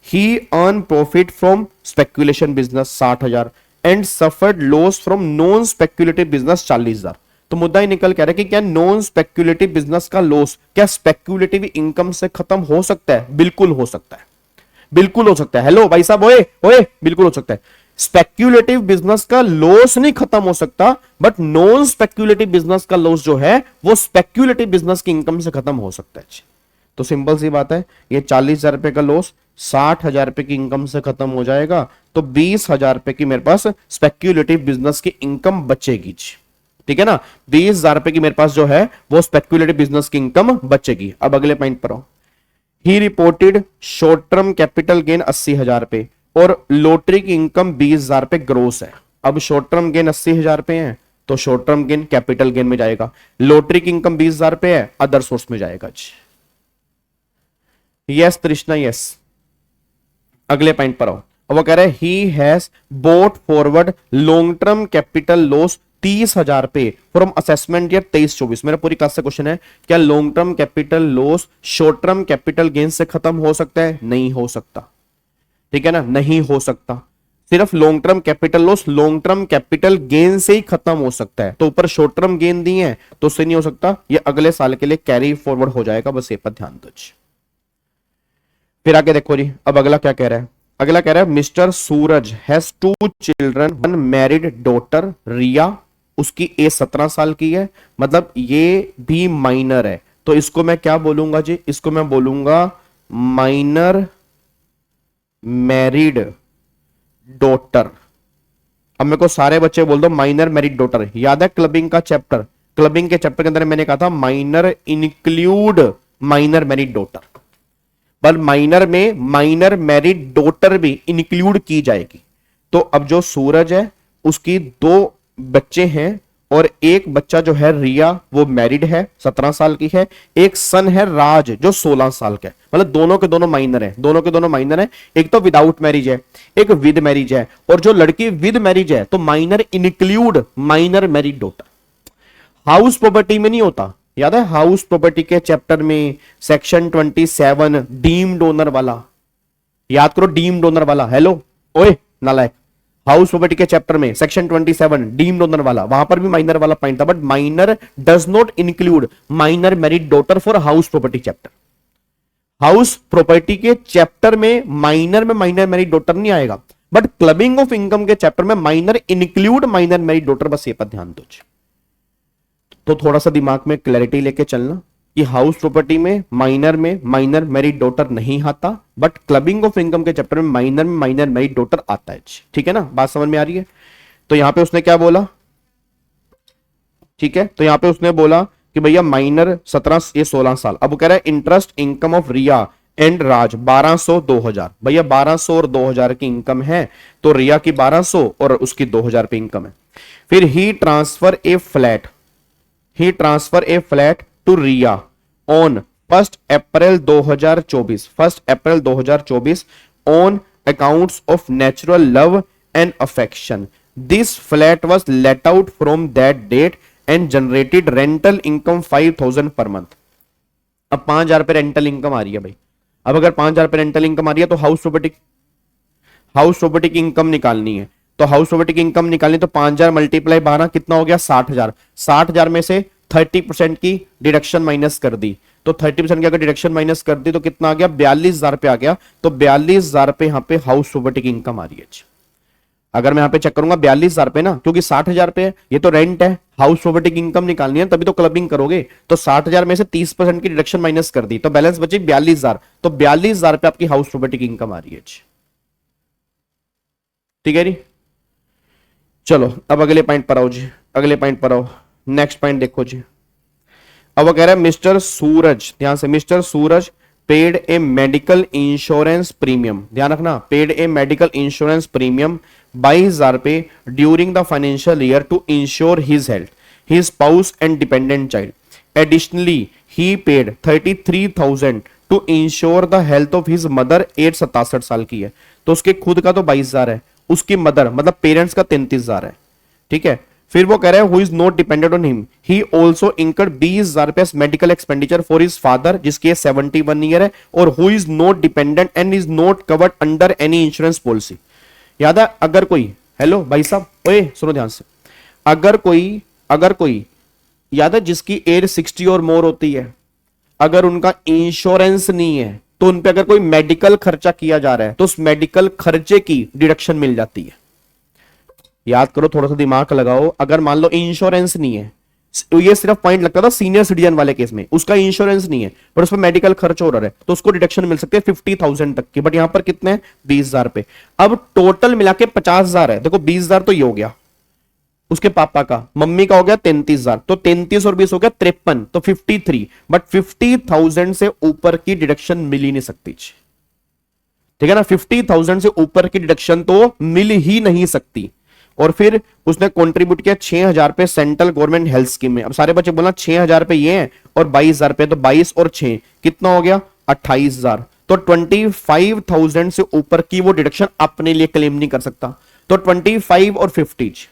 he earn profit from speculation business 60,000 and suffered loss from non speculative business 40,000। तो मुद्दा ही निकल कह रहा है कि क्या नॉन स्पेक्यूलेटिव बिजनेस का लॉस क्या स्पेक्यूलेटिव इनकम से खत्म हो सकता है? बिल्कुल हो सकता है, बिल्कुल हो सकता है। हेलो भाई साहब, ओए ओए, बिल्कुल हो सकता है। स्पेक्यूलेटिव बिजनेस का लॉस नहीं खत्म हो सकता, बट नॉन स्पेक्यूलेटिव बिजनेस का लॉस जो है वो स्पेक्यूलेटिव बिजनेस की इनकम से खत्म हो सकता है। तो सिंपल सी बात है, ये 40,000 रुपए का लॉस 60,000 रुपए की इनकम से खत्म हो जाएगा, तो 20,000 रुपए की मेरे पास स्पेक्यूलेटिव बिजनेस की इनकम बचेगी। ठीक है ना, 20,000 रुपए की मेरे पास जो है वो स्पेक्यूलेटिव बिजनेस की इनकम बचेगी। अब अगले पॉइंट पर आओ। He reported short term capital gain 80,000 रुपए और लॉटरी की इनकम 20,000 रुपए ग्रोस है। अब शॉर्ट टर्म गेन 80,000 रुपए है, तो short term gain capital gain में जाएगा। लॉटरी की इनकम 20,000 रुपए है, अदर सोर्स में जाएगा। यस तृष्णा, यस। अगले पॉइंट पर आओ। अब वो कह रहा है he has boat forward long term capital loss 30,000 पे फ्रॉम असेसमेंट ईयर 23-24। मेरा पूरी क्लास से क्वेश्चन है, क्या long term capital loss short term capital gain से खत्म हो सकता है? नहीं हो सकता, ठीक है ना, नहीं हो सकता। सिर्फ long term capital loss long term capital gain से ही खत्म हो सकता है। तो ऊपर शॉर्ट टर्म गेन दिए हैं तो उससे नहीं हो सकता, ये अगले साल के लिए कैरी फॉरवर्ड हो जाएगा, बस ये पर ध्यान दो। फिर आगे देखो जी, अब अगला क्या कह रहा है? अगला कह रहा है mister Suraj has 2 children, 1 married daughter Riya, उसकी एज 17 साल की है, मतलब ये भी माइनर है। तो इसको मैं क्या बोलूंगा जी? इसको मैं बोलूंगा माइनर मैरिड डॉटर। अब मेरे को सारे बच्चे बोल दो माइनर मैरिड डॉटर। याद है क्लबिंग का चैप्टर? क्लबिंग के चैप्टर के अंदर मैंने कहा था minor include minor married daughter, पर माइनर में माइनर मैरिड डॉटर भी इंक्लूड की जाएगी। तो अब जो सूरज है उसकी 2 बच्चे हैं और एक बच्चा जो है रिया वो मैरिड है, 17 साल की है, एक सन है राज जो 16 साल का है, मतलब दोनों के दोनों माइनर है, दोनों के दोनों माइनर है। एक तो विदाउट मैरिज है, एक विद मैरिज है, और जो लड़की विद मैरिज है तो minor include minor married daughter. House property में नहीं होता, याद है हाउस प्रॉपर्टी के चैप्टर में सेक्शन 27 डीम्ड ओनर वाला, याद करो डीम्ड ओनर वाला। हेलो ओए नालायक, हाउस प्रॉपर्टी के चैप्टर में सेक्शन 27 डीम्ड ओनर वाला, वहां पर भी माइनर वाला पॉइंट था, but minor does not include minor married daughter for house property chapter. House property के चैप्टर में माइनर मैरिड डॉटर नहीं आएगा, बट क्लबिंग ऑफ इनकम के चैप्टर में minor include minor married daughter, बस ये पर ध्यान दो। तो थोड़ा सा दिमाग में क्लैरिटी लेके चलना कि हाउस प्रॉपर्टी में माइनर मैरिड डॉटर नहीं आता, बट क्लबिंग ऑफ इनकम के चैप्टर में माइनर मैरिड डॉटर आता है। ठीक है ना, बात समझ में आ रही है? तो यहां पे उसने क्या बोला, ठीक है, तो यहां पे उसने बोला कि भैया माइनर 17 ये 16 साल। अब वो कह रहा है interest income of Riya and Raj 1200 2000, भैया 1200 और 2000 की इनकम है, तो रिया की 1200 और उसकी 2000 पे इनकम है। फिर he transfer a flat to Riya on 1 April 2024 on accounts of natural love and affection. This flat was let out from that date and generated rental income 5000 per month. अब 5000 पे रेंटल इनकम आ रही है भाई। अब अगर 5000 पे रेंटल इनकम आ रही है तो हाउस प्रॉपर्टी की इनकम निकालनी है। तो हाउस प्रॉपर्टी की इनकम निकालनी, तो 5000 मल्टीप्लाई 12 कितना हो गया? 60,000। 60,000 में से 30% की डिडक्शन माइनस कर दी, तो 30% की अगर डिडक्शन माइनस कर दी तो कितना आ गया? 42,000 पे आ गया। तो 42,000 पे यहाँ पे हाउस प्रॉपर्टी की इनकम आ रही है। अगर मैं यहाँ पे चेक करूंगा 42,000 पे ना, क्योंकि 60,000 पे है, ये तो रेंट है, हाउस प्रॉपर्टी की इनकम निकालनी है तभी तो क्लबिंग करोगे। तो 60,000 में से 30% की डिडक्शन माइनस कर दी तो बैलेंस बची 42,000। तो 42,000 पे आपकी हाउस प्रॉपर्टी की इनकम आ रही है। ठीक है जी, चलो अब अगले पॉइंट पर आओ जी, अगले पॉइंट पर आओ। नेक्स्ट पॉइंट देखो जी। अब वो कह रहा है मिस्टर सूरज, ध्यान से, mister Suraj paid a medical insurance premium, ध्यान रखना, paid a medical insurance premium 22,000 पे during the financial year to insure his health, his spouse and dependent child. Additionally he paid 33,000 to insure the health of his mother, as 67 साल की है, तो उसके खुद का तो 22,000 है, उसकी मदर मतलब पेरेंट्स का 33,000 है। ठीक है, फिर वो कह रहा है who is not dependent on him, he also incurred 20,000 रुपए medical expenditure for his father जिसकी 71 ईयर है, और who is not dependent and is not covered under any insurance policy. याद है, अगर कोई, हेलो भाई साहब, ओए सुनो ध्यान से, अगर कोई याद है जिसकी एज 60 और मोर होती है, अगर उनका इंश्योरेंस नहीं है तो उन पे अगर कोई मेडिकल खर्चा किया जा रहा है तो उस मेडिकल खर्चे की डिडक्शन मिल जाती है। याद करो, थोड़ा सा दिमाग लगाओ, अगर मान लो इंश्योरेंस नहीं है, ये सिर्फ पॉइंट लगता था सीनियर सिटीजन वाले केस में, उसका इंश्योरेंस नहीं है पर उस पर मेडिकल खर्च हो रहा है तो उसको डिडक्शन मिल सकती है 50,000 तक की, बट यहां पर कितने हैं? 20,000 पे। अब टोटल मिला के 50,000 है, देखो 20,000 तो ये हो गया उसके पापा का, मम्मी का हो गया 33,000, तो 33 और 20 हो गया 53, तो 53, बट 50,000 से ऊपर की डिडक्शन मिल ही नहीं सकती। ठीक है ना, 50,000 से ऊपर की डिडक्शन तो मिल ही नहीं सकती। और फिर उसने कंट्रीब्यूट किया 6,000 पे सेंट्रल गवर्नमेंट हेल्थ स्कीम में। अब सारे बच्चे बोला 6,000 पे ये है और 22,000 पे, तो 22 और 6 कितना हो गया? 28,000। तो 25,000 से ऊपर की वो डिडक्शन अपने लिए क्लेम नहीं कर सकता। तो 25 और 50,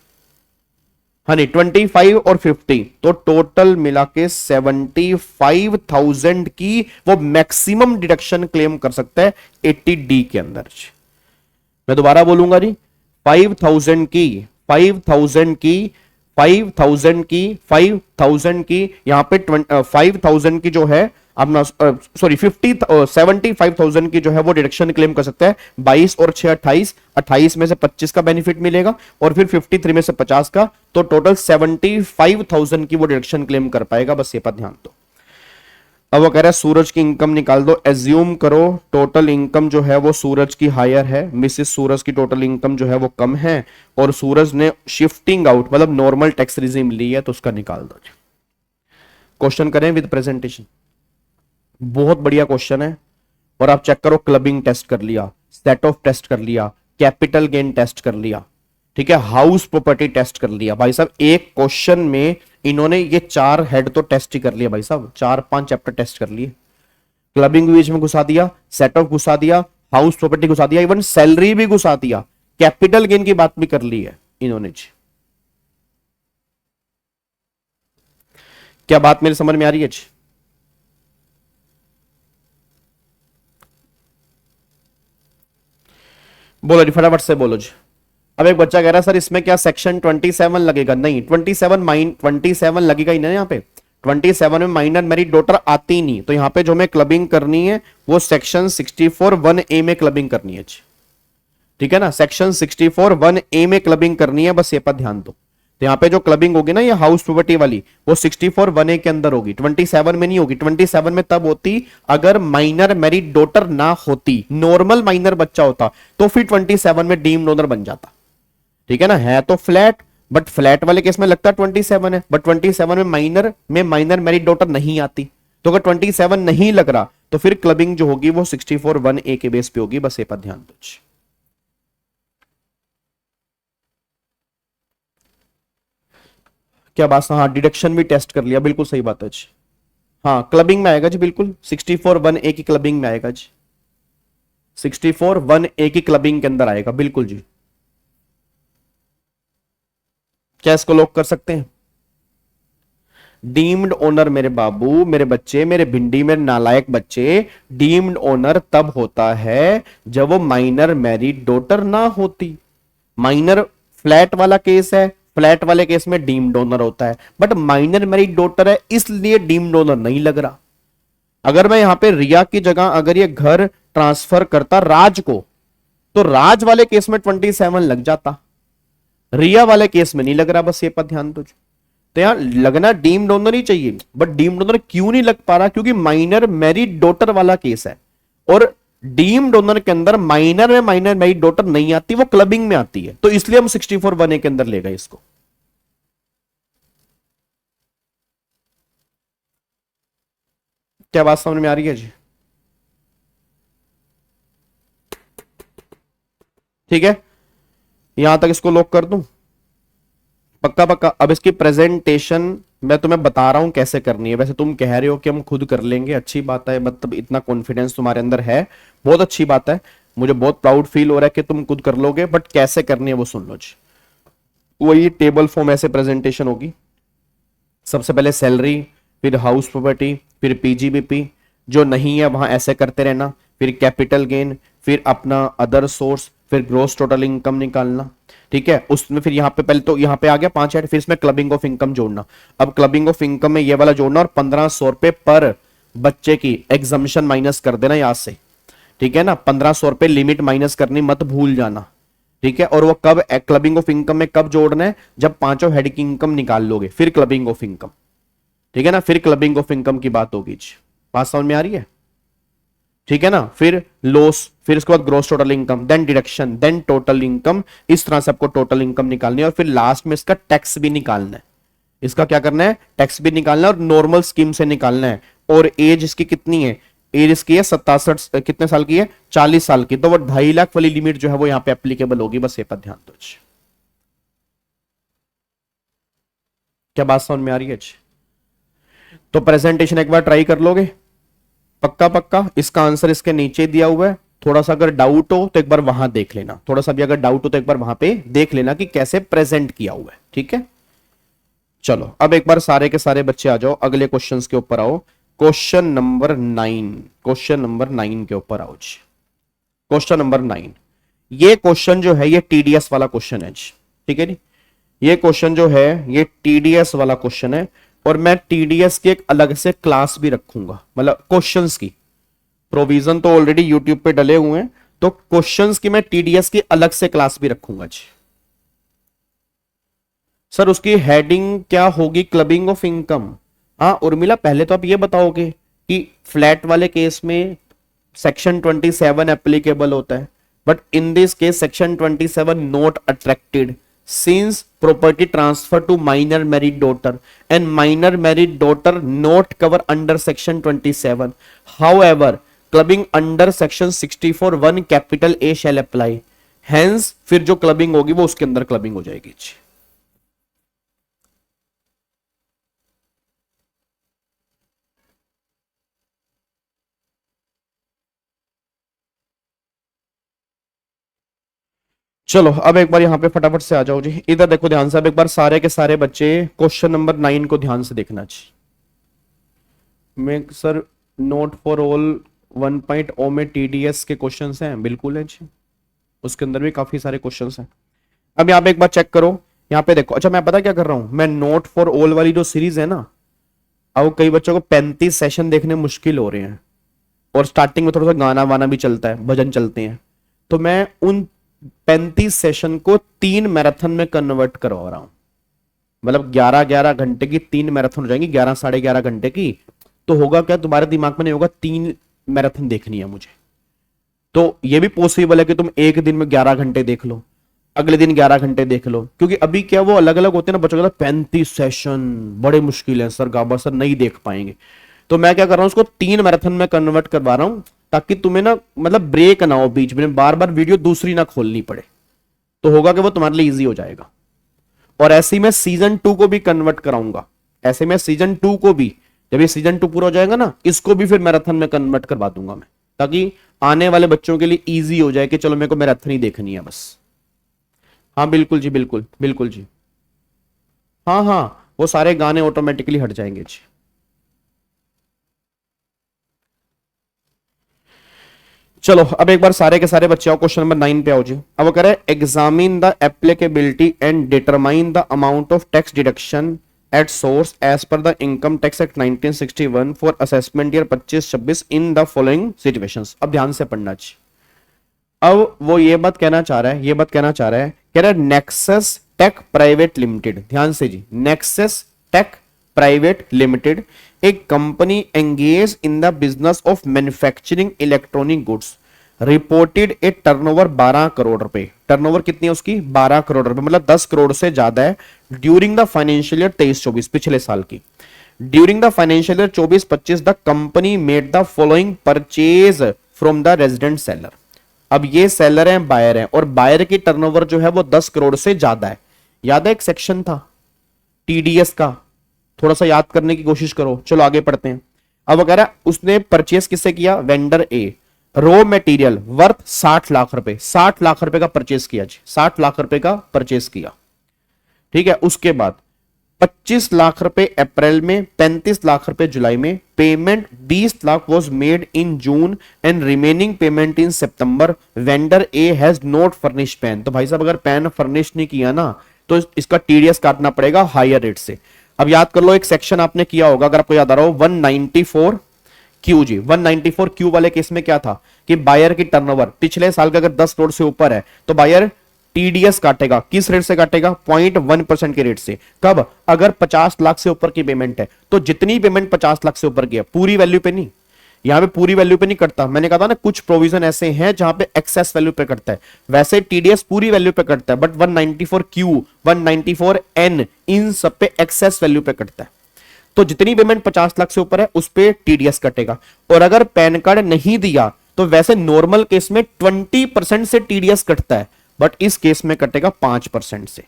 हाँ नहीं 25 और 50, तो टोटल मिला के 75,000 की वो मैक्सिमम डिडक्शन क्लेम कर सकता है 80D के अंदर। मैं दोबारा बोलूंगा जी, 5,000 की, 5,000 की, 5,000 की, 5,000 की, यहां पे 5,000 की जो है अपना, सॉरी 75,000 की जो है वो डिडक्शन क्लेम कर सकता है। 22 और 6 28, 28 में से 25 का बेनिफिट मिलेगा और फिर 53 में से 50 का, तो टोटल 75,000 की वो डिडक्शन क्लेम कर पाएगा। बस ये पर ध्यान दो। अब वो कह रहा है सूरज की इनकम निकाल दो। एज्यूम करो टोटल इनकम जो है वो सूरज की हायर है, मिसेस सूरज की टोटल इनकम जो है वो कम है, और सूरज ने शिफ्टिंग आउट मतलब नॉर्मल टैक्स रिजीम ली है, तो उसका निकाल दो। क्वेश्चन करें विद प्रेजेंटेशन, बहुत बढ़िया क्वेश्चन है। और आप चेक करो, क्लबिंग टेस्ट कर लिया, सेट ऑफ टेस्ट कर लिया, कैपिटल गेन टेस्ट कर लिया, ठीक है, हाउस प्रॉपर्टी टेस्ट कर लिया। भाई साहब एक क्वेश्चन में इन्होंने ये 4 हेड तो टेस्ट ही कर लिया भाई साहब, 4-5 चैप्टर टेस्ट कर लिए। क्लबिंग बीच में घुसा दिया, सेट ऑफ घुसा दिया, हाउस प्रॉपर्टी घुसा दिया, इवन सैलरी भी घुसा दिया, कैपिटल गेन की बात भी कर ली है इन्होंने जी। क्या बात मेरे समझ में आ रही है जी? बोलो जी, फटाफट से बोलो जी। अब एक बच्चा कह रहा है सर इसमें क्या सेक्शन 27 लगेगा? नहीं, 27 लगेगा ही ना यहाँ पे। 27 में माइनर मेरी डॉटर आती ही नहीं, तो यहाँ पे जो हमें क्लबिंग करनी है वो सेक्शन 64(1)(a) में क्लबिंग करनी है। ठीक है ना, सेक्शन 64(1)(a) में क्लबिंग करनी है, बस ये पर ध्यान दो। तो यहाँ पे जो क्लबिंग होगी ना ये हाउस प्रॉपर्टी वाली, वो 64(1)(a) के अंदर होगी, 27 में नहीं होगी। 27 में तब होती अगर माइनर मैरिड डॉटर ना होती, नॉर्मल माइनर बच्चा होता तो फिर 27 में डीम्ड ओनर बन जाता। ठीक है ना, है तो फ्लैट, बट फ्लैट वाले केस में लगता 27 है, बट 27 में माइनर मैरिड डॉटर नहीं आती। तो अगर 27 नहीं लग रहा तो फिर क्लबिंग जो होगी वो 64(1)(a) के बेस पे होगी, बस ये पर ध्यान दो। क्या बात, हाँ डिडक्शन भी टेस्ट कर लिया, बिल्कुल सही बात है जी। हाँ क्लबिंग में आएगा जी, बिल्कुल 64(1)(a) की क्लबिंग में आएगा जी, 64(1)(a) की क्लबिंग के अंदर आएगा, बिल्कुल जी। क्या इसको लॉक कर सकते हैं? डीम्ड ओनर मेरे बाबू, मेरे बच्चे, मेरे भिंडी, मेरे नालायक बच्चे, डीम्ड ओनर तब होता है जब वो माइनर मैरिड डॉटर ना होती। माइनर फ्लैट वाला केस है, फ्लैट वाले केस में डीम्ड ओनर होता है, बट माइनर मैरिड डॉटर है इसलिए डीम्ड ओनर नहीं लग रहा। अगर मैं यहां पे रिया की जगह अगर ये घर ट्रांसफर करता राज को, तो राज वाले केस में 27 लग जाता, रिया वाले केस में नहीं लग रहा, बस ये पर ध्यान दो। तो यहां लगना डीम्ड ओनर ही चाहिए, बट डीम्ड ओनर क्यों नहीं लग पा रहा? क्योंकि माइनर मैरिड डॉटर वाला केस है, और डीम्ड ओनर के अंदर माइनर में माइनर मैरिड डॉटर नहीं आती, वो क्लबिंग में आती है, तो इसलिए हम 64(1)(a) के अंदर ले गए इसको। क्या बात समझ में आ रही है जी? ठीक है, यहां तक इसको लॉक कर दूं, पक्का पक्का। अब इसकी प्रेजेंटेशन मैं तुम्हें बता रहा हूं कैसे करनी है। वैसे तुम कह रहे हो कि हम खुद कर लेंगे, अच्छी बात है, मतलब इतना कॉन्फिडेंस तुम्हारे अंदर है, बहुत अच्छी बात है, मुझे बहुत प्राउड फील हो रहा है कि तुम खुद कर लोगे, बट कैसे करनी है वो सुन लो जी। वही टेबल फॉर्म ऐसे प्रेजेंटेशन होगी, सबसे पहले सैलरी, फिर हाउस प्रॉपर्टी, फिर पीजीबीपी, जो नहीं है वहां ऐसे करते रहना, फिर कैपिटल गेन, फिर अपना अदर सोर्स, फिर ग्रोस टोटल इनकम निकालना। ठीक है, उसमें फिर यहाँ पे पहले तो यहाँ पे आ गया 5 ऐड, फिर इसमें क्लबिंग ऑफ इनकम जोड़ना। अब क्लबिंग ऑफ इनकम में ये वाला जोड़ना, और 1500 रुपए पर बच्चे की एग्जम्पशन माइनस कर देना याद से। ठीक है ना, 1500 रुपए लिमिट माइनस करनी मत भूल जाना। ठीक है, और वो कब क्लबिंग ऑफ इनकम में कब जोड़ना है? जब पांचों हेड की इनकम निकाल लोगे फिर क्लबिंग ऑफ इनकम। ठीक है ना, फिर क्लबिंग ऑफ इनकम की बात होगी। बात समझ में आ रही है? ठीक है ना, फिर लॉस, फिर उसके बाद gross total income, then deduction, then total income. इस तरह से आपको टोटल इनकम निकालनी है, और फिर लास्ट में इसका टैक्स भी निकालना है। इसका क्या करना है? टैक्स भी निकालना है, और नॉर्मल स्कीम से निकालना है। और एज इसकी कितनी है? एज इसकी है 67, कितने साल की है? 40 साल की, तो वो 2.5 लाख वाली लिमिट जो है वो यहां पे एप्लीकेबल होगी, बस ये पर ध्यान दो। क्या बात समझ में आ रही है? तो प्रेजेंटेशन एक बार ट्राई कर लोगे? पक्का पक्का इसका आंसर इसके नीचे दिया हुआ है। थोड़ा सा अगर डाउट हो तो एक बार वहां देख लेना, थोड़ा सा भी अगर डाउट हो तो एक बार वहां पे देख लेना कि कैसे प्रेजेंट किया हुआ है, ठीक है। चलो अब एक बार सारे के सारे बच्चे आ जाओ, अगले क्वेश्चंस के ऊपर आओ। क्वेश्चन नंबर 9, क्वेश्चन नंबर 9 के ऊपर आओ जी। क्वेश्चन नंबर 9, ये क्वेश्चन जो है ये टीडीएस वाला क्वेश्चन है जी, ठीक है जी। ये क्वेश्चन जो है ये टीडीएस वाला क्वेश्चन है, और मैं टीडीएस की एक अलग से क्लास भी रखूंगा, मतलब क्वेश्चंस की प्रोविजन तो ऑलरेडी यूट्यूब पे डले हुए हैं, तो क्वेश्चंस की मैं टीडीएस की अलग से क्लास भी रखूंगा जी। सर उसकी हेडिंग क्या होगी? Clubbing of income. हाँ उर्मिला, पहले तो आप ये बताओगे कि फ्लैट वाले केस में सेक्शन 27 एप्लीकेबल होता है, but in this case section 27 not attracted since property transfer to minor married daughter and minor married daughter not cover under section 27. However, clubbing under section 64(1) capital A shall apply. Hence फिर जो clubbing होगी वो उसके अंदर clubbing हो जाएगी। चलो अब एक बार यहां पे फटाफट से आ जाओ जी, इधर देखो ध्यान से। अब एक बार सारे के सारे बच्चे क्वेश्चन नंबर 9 को ध्यान से देखना जी। मैं सर नोट फॉर ऑल 1.0 में टीडीएस के क्वेश्चंस हैं, बिल्कुल है जी, उसके अंदर भी काफी सारे क्वेश्चंस हैं। अब यहाँ पे एक बार चेक करो, यहाँ पे देखो। अच्छा मैं पता क्या कर रहा हूं, मैं नोट फॉर ऑल वाली जो सीरीज है ना, अब कई बच्चों को 35 सेशन देखने मुश्किल हो रहे हैं, और स्टार्टिंग में थोड़ा सा गाना वाना भी चलता है, भजन चलते हैं, तो मैं उन 35 सेशन को 3 मैराथन में कन्वर्ट करवा रहा हूं। मतलब 11-11 घंटे की 3 मैराथन हो जाएंगी, 11 साढ़े 11 घंटे की। तो होगा क्या, तुम्हारे दिमाग में नहीं होगा 3 मैराथन देखनी है मुझे। तो ये भी पॉसिबल है कि तुम एक दिन में 11 घंटे देख लो, अगले दिन 11 घंटे देख लो, क्योंकि अभी क्या वो अलग अलग होते हैं ना बच्चों का। 35 सेशन बड़े मुश्किल है सर, गाबा सर नहीं देख पाएंगे। तो मैं क्या कर रहा हूं, उसको 3 मैराथन में कन्वर्ट करवा रहा हूं, ताकि तुम्हें ना मतलब ब्रेक ना हो बीच में, बार बार वीडियो दूसरी ना खोलनी पड़े। तो होगा कि वो तुम्हारे लिए इजी हो जाएगा। और ऐसे ही मैं सीजन 2 को भी कन्वर्ट कराऊंगा, ऐसे में सीजन 2 को भी, जब ये सीजन 2 पूरा हो जाएगा ना, इसको भी फिर मैराथन में कन्वर्ट करवा दूंगा मैं, ताकि आने वाले बच्चों के लिए इजी हो जाए कि चलो मेरे को मैराथन ही देखनी है बस। हाँ बिल्कुल जी, बिल्कुल बिल्कुल जी। हाँ हाँ, वो सारे गाने ऑटोमेटिकली हट जाएंगे जी। चलो अब एक बार सारे के सारे बच्चे आओ, क्वेश्चन नंबर 9 पे आओ जी। अब वो कह रहे हैं examine the applicability and determine the amount of tax deduction at source as per the income tax act 1961 for assessment year 25-26 in the following situations. अब ध्यान से पढ़ना जी। अब वो ये बात कहना चाह रहा है, ये बात कहना चाह रहा है, कह रहा है नेक्सस टेक प्राइवेट लिमिटेड, ध्यान से जी, नेक्सस टेक प्राइवेट लिमिटेड एक company engage in the business of manufacturing electronic goods reported A turnover 12 crore रुपए। टर्नओवर कितनी है उसकी? 12 करोड़ रुपए, मतलब 10 करोड़ से ज्यादा है ड्यूरिंग द फाइनेंशियल ईयर 23-24, पिछले साल की। During the financial year 24-25 the company made the following purchase from the resident seller. अब ये सेलर है, बायर है, और बायर की टर्नओवर जो है वो 10 करोड़ से ज्यादा है। याद है एक सेक्शन था टीडीएस का, थोड़ा सा याद करने की कोशिश करो। चलो आगे पढ़ते हैं। अब वगैरह उसने परचेस किससे किया? वेंडर ए, रॉ मटेरियल वर्थ 60 लाख रुपए, 60 लाख रुपए का परचेस किया जी, 60 लाख रुपए का परचेस किया, ठीक है। उसके बाद 25 लाख रुपए अप्रैल में, 35 लाख रुपए जुलाई में, payment 20 lakh was made in June and remaining payment in September. Vendor A has not furnish pan. तो भाई साहब अगर पैन फर्निश नहीं किया ना तो इसका टीडीएस काटना पड़ेगा हायर रेट से। अब याद कर लो, एक सेक्शन आपने किया होगा, अगर आपको याद आ रहा हो, 194 क्यू जी। 194 क्यू वाले केस में क्या था कि बायर की टर्नओवर पिछले साल का अगर 10 करोड़ से ऊपर है तो बायर टीडीएस काटेगा। किस रेट से काटेगा? 0.1% के रेट से। कब? अगर 50 लाख से ऊपर की पेमेंट है तो जितनी पेमेंट 50 लाख से ऊपर की है, पूरी वैल्यू पे नहीं, यहां पे पूरी वैल्यू पे नहीं कटता। मैंने कहा था ना कुछ प्रोविजन ऐसे हैं जहां पे एक्सेस वैल्यू पे कटता है, वैसे टीडीएस पूरी वैल्यू पे कटता है, बट 194 क्यू 194 एन इन सब पे एक्सेस वैल्यू पे कटता है। तो जितनी पेमेंट 50 लाख से ऊपर है उस पे टीडीएस कटेगा। और अगर पैन कार्ड नहीं दिया तो वैसे नॉर्मल केस में 20% से टीडीएस कटता है, बट इस केस में कटेगा 5% से।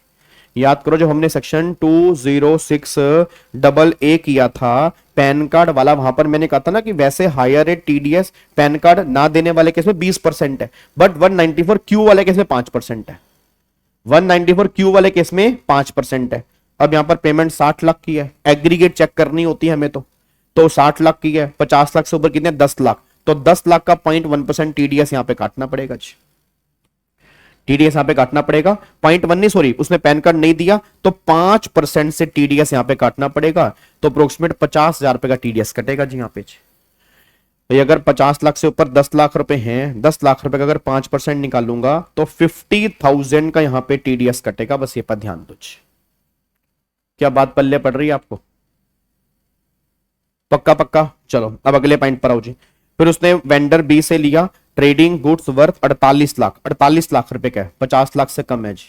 याद करो जब हमने सेक्शन 206 किया था पैन कार्ड वाला, वहां पर मैंने कहा था ना कि वैसे higher rate TDS PAN card ना देने वाले केस में 20% है, बट 194 क्यू वाले केस में 5% है। 194 क्यू वाले केस में 5% है। अब यहां पर पेमेंट 60 लाख की है, एग्रीगेट चेक करनी होती है हमें तो 60 लाख की है, 50 लाख से ऊपर कितने, 10 लाख, तो 10 लाख का 0.1% टीडीएस यहां पे काटना पड़ेगा जी। टीडीएस यहां पे काटना पड़ेगा, 0.1 नहीं, सॉरी, उसने पैन कार्ड नहीं दिया तो 5% से टीडीएस यहां पे काटना पड़ेगा, तो अप्रोक्सीमेट 50,000 रुपए का टीडीएस कटेगा जी यहां पे जी। तो ये अगर 50 लाख से ऊपर 10 लाख रुपए हैं, 10 लाख रुपए का अगर 5% निकालूंगा तो 50,000 का यहां पे टीडीएस कटेगा, बस ये पर ध्यान दो जी। क्या बात पल्ले पड़ रही है आपको? पक्का पक्का। चलो अब अगले पॉइंट पर आओ जी। फिर उसने वेंडर बी से लिया trading goods worth 48 lakh, 48 lakh रुपए का है, 50 लाख से कम है जी,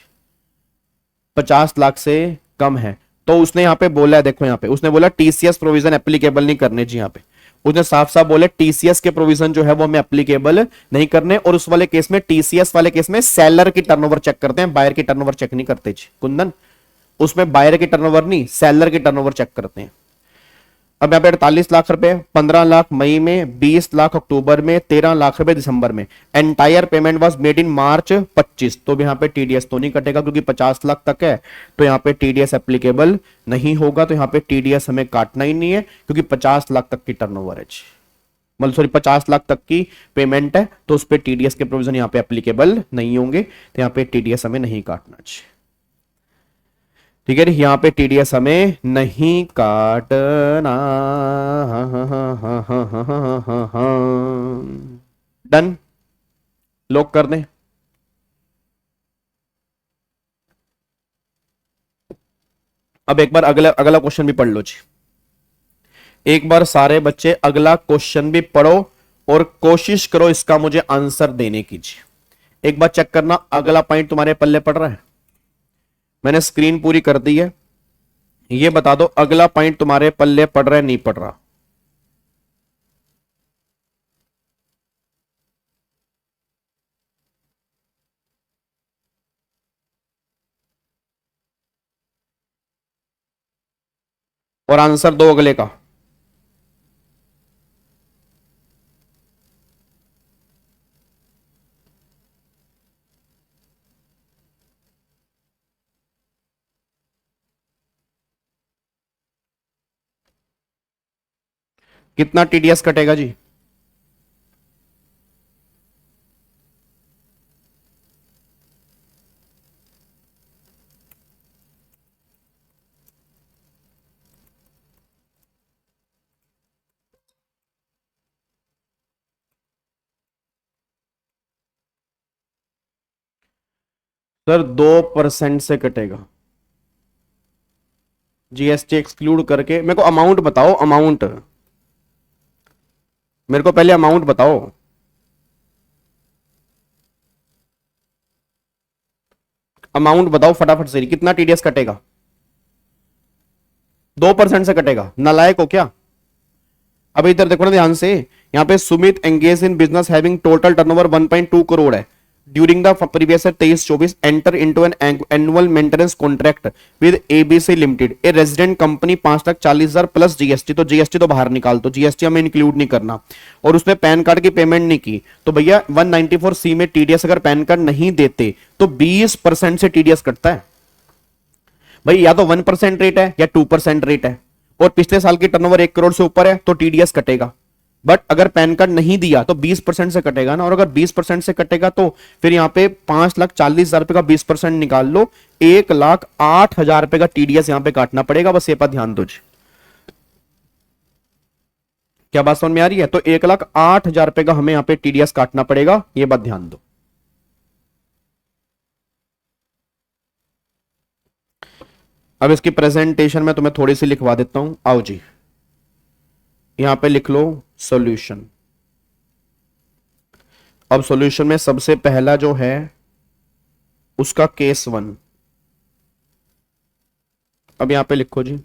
50 लाख से कम है। तो उसने यहां पे बोला है, देखो यहां पे उसने बोला टीसीएस प्रोविजन एप्लीकेबल नहीं करने जी। यहां पे उसने साफ साफ बोले टीसीएस के प्रोविजन जो है वो हमें एप्लीकेबल नहीं करने, और उस वाले केस में, टीसीएस वाले केस में सेलर की टर्नओवर चेक करते हैं, बायर की टर्नओवर चेक नहीं करते जी कुंदन। उसमें बायर की टर्नओवर नहीं, सेलर की टर्नओवर चेक करते हैं। अब यहाँ पे 48 लाख रुपए, 15 लाख मई में, 20 लाख अक्टूबर में, 13 लाख रुपए दिसंबर में, entire payment was made in March 25, तो यहाँ पे टीडीएस तो नहीं कटेगा क्योंकि 50 लाख तक है, तो यहाँ पे टीडीएस एप्लीकेबल नहीं होगा, तो यहाँ पे टीडीएस हमें काटना ही नहीं है क्योंकि 50 लाख तक की टर्नओवर है, मतलब सॉरी 50 लाख तक की पेमेंट है, तो उस पर टीडीएस के प्रोविजन यहाँ पे एप्लीकेबल नहीं होंगे, तो यहाँ पे टीडीएस हमें नहीं काटना चाहिए। ठीक है, यहां पे टीडीएस हमें नहीं काटना। डन, लॉक कर दें। अब एक बार अगला अगला क्वेश्चन भी पढ़ लो जी। एक बार सारे बच्चे अगला क्वेश्चन भी पढ़ो और कोशिश करो इसका मुझे आंसर देने की जी। एक बार चेक करना अगला पॉइंट तुम्हारे पल्ले पड़ रहा है, मैंने स्क्रीन पूरी कर दी है, ये बता दो अगला पॉइंट तुम्हारे पल्ले पड़ रहा है नहीं पड़ रहा। और आंसर दो अगले का। कितना टीडीएस कटेगा जी? सर 2% से कटेगा, जीएसटी एक्सक्लूड करके। मेरे को अमाउंट बताओ, अमाउंट मेरे को पहले अमाउंट बताओ। अमाउंट बताओ फटाफट से, कितना टीडीएस कटेगा? 2% से कटेगा, नालायक हो क्या? अब इधर देखो ना ध्यान से, यहाँ पे Sumit engage in business having total turnover 1.2 crore है during the previous 23-24 enter into an annual maintenance contract with ABC limited a resident company 5,40,000 plus GST, तो जीएसटी तो बाहर निकाल दो, जीएसटी हमें इंक्लूड नहीं करना, और उसने पैन कार्ड की पेमेंट नहीं की, तो भैया 194C में टीडीएस अगर पैन कार्ड नहीं देते तो 20% से टीडीएस कटता है भाई, या तो 1% रेट है या 2% रेट है, और पिछले साल की टर्नओवर 1 करोड़ से ऊपर है तो टीडीएस कटेगा, बट अगर पैन कार्ड नहीं दिया तो 20% से कटेगा ना, और अगर 20% से कटेगा तो फिर यहां पे 5,40,000 रुपए का 20% निकाल लो, 1,08,000 रुपए का टीडीएस यहां पे काटना पड़ेगा, बस ये पर ध्यान दो जी। क्या बात समझ में आ रही है? तो 1,08,000 रुपए का हमें यहां पे टीडीएस काटना पड़ेगा, ये बात ध्यान दो। अब इसकी प्रेजेंटेशन में तुम्हें थोड़ी सी लिखवा देता हूं, आओ जी, यहां पे लिख लो सॉल्यूशन। अब सॉल्यूशन में सबसे पहला जो है उसका केस 1, अब यहां पे लिखो जी,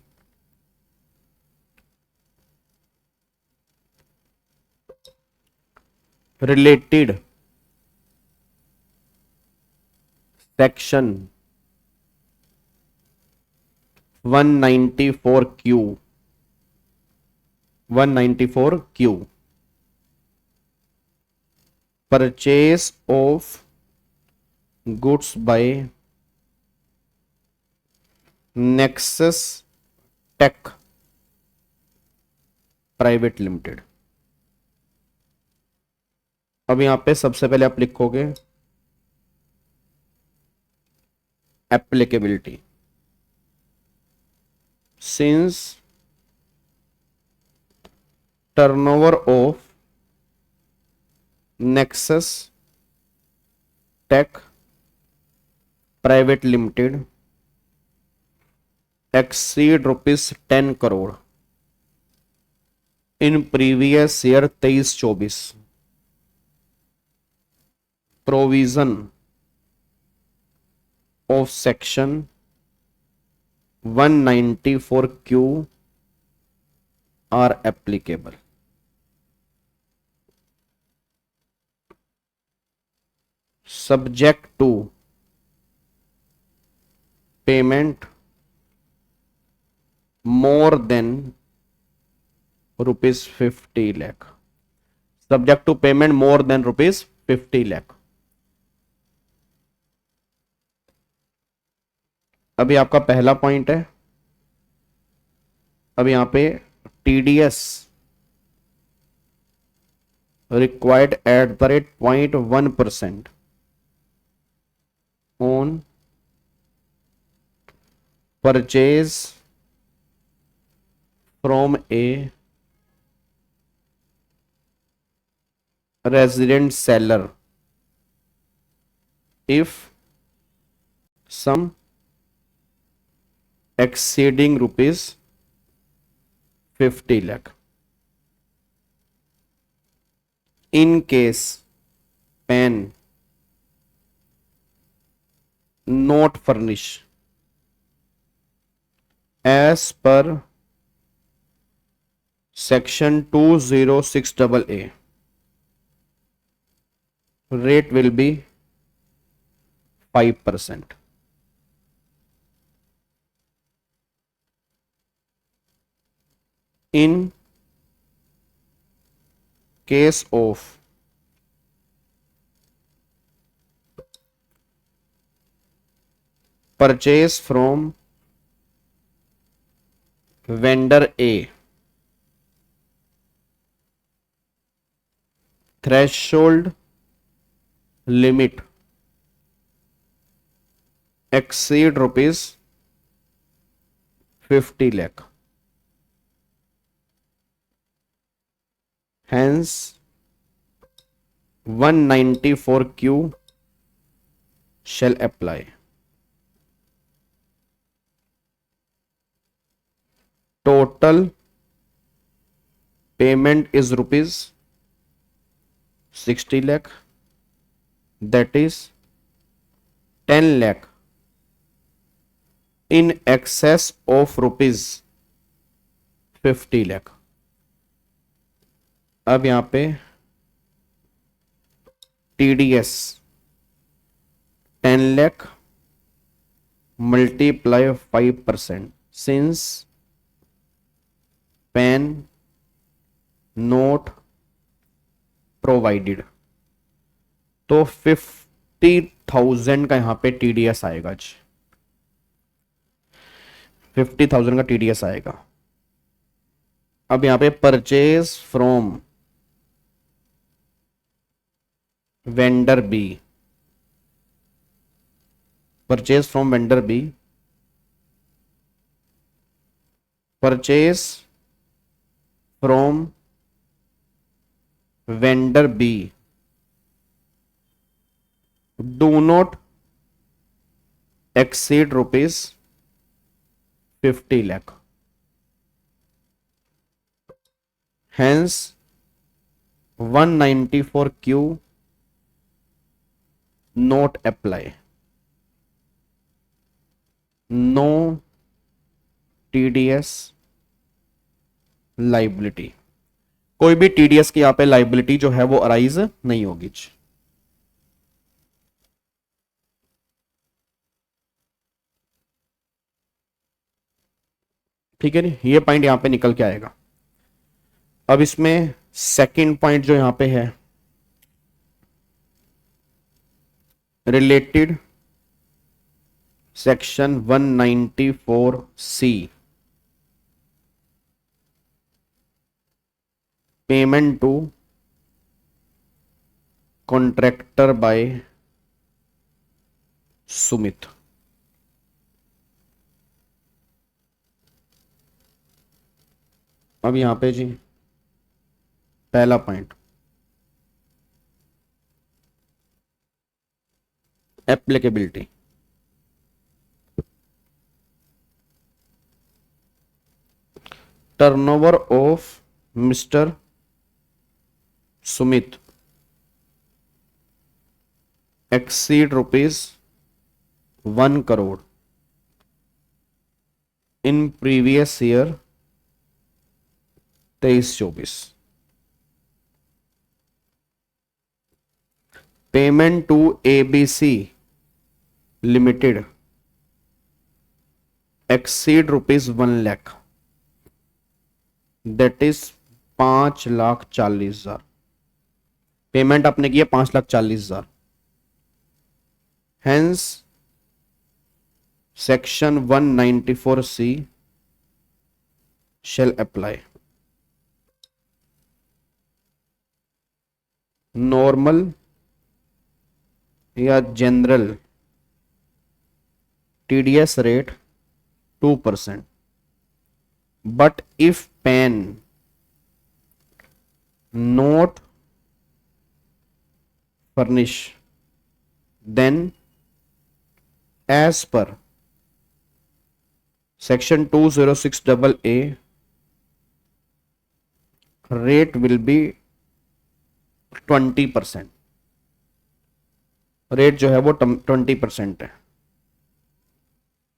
related section 194Q 194Q purchase of goods by Nexus Tech private limited. अब यहां पे सबसे पहले आप लिखोगे applicability. Since turnover of Nexus Tech private limited exceed ₹10 crore in previous year 23-24 provision of section 194Q are applicable. Subject to payment more than ₹50 lakh. Subject to payment more than ₹50 lakh. अभी आपका पहला पॉइंट है। अब यहां पे TDS required at the rate 0.1% on purchase from A resident seller if sum exceeding ₹50 lakh in case PAN not furnish as per section 206AA rate will be 5%. In case of purchase from vendor A, threshold limit exceed ₹50 lakh, hence 194Q shall apply. Total payment is ₹60 lakh, that is 10 lakh in excess of ₹50 lakh। अब यहां पे TDS 10 lakh multiply 5% since pan note provided, तो 50,000 का यहां पे TDS आएगा। 50,000 का TDS आएगा। अब यहां पे purchase from vendor B, purchase from vendor B, purchase from vendor B do not exceed ₹50 lakh, hence 194Q not apply, no TDS liability. कोई भी टीडीएस की यहां पे लाइबिलिटी जो है वो अराइज नहीं होगी। ठीक है नहीं, ये पॉइंट यहां पे निकल के आएगा। अब इसमें सेकंड पॉइंट जो यहां पे है, related section 194C, payment to contractor by Sumit. अब यहां पे जी पहला point, applicability. Turnover of mister Sumit exceed ₹1 crore in previous year 23-24। Payment to ABC limited exceed ₹1 lakh, that is 5,40,000। Payment आपने किया 5,40,000। Hence section 194C shall apply। Normal या general TDS rate 2%, but if PAN not furnish then as per section 206AA rate will be 20%। Rate जो है वो 20% है।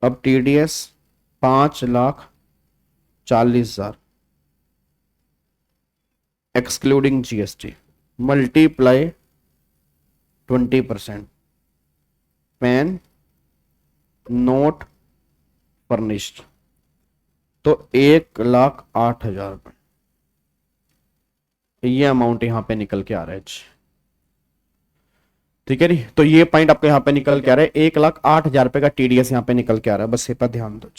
अब TDS 5,40,000 excluding GST multiply 20%, pan note furnished, तो 1,08,000 रुपए ये अमाउंट यहां पे निकल के आ रहा है। ठीक है नहीं, तो ये पॉइंट आपको यहां पे निकल के आ रहा है, 1,08,000 रुपए का टीडीएस यहां पे निकल के आ रहा है। बस ये पर ध्यान दो।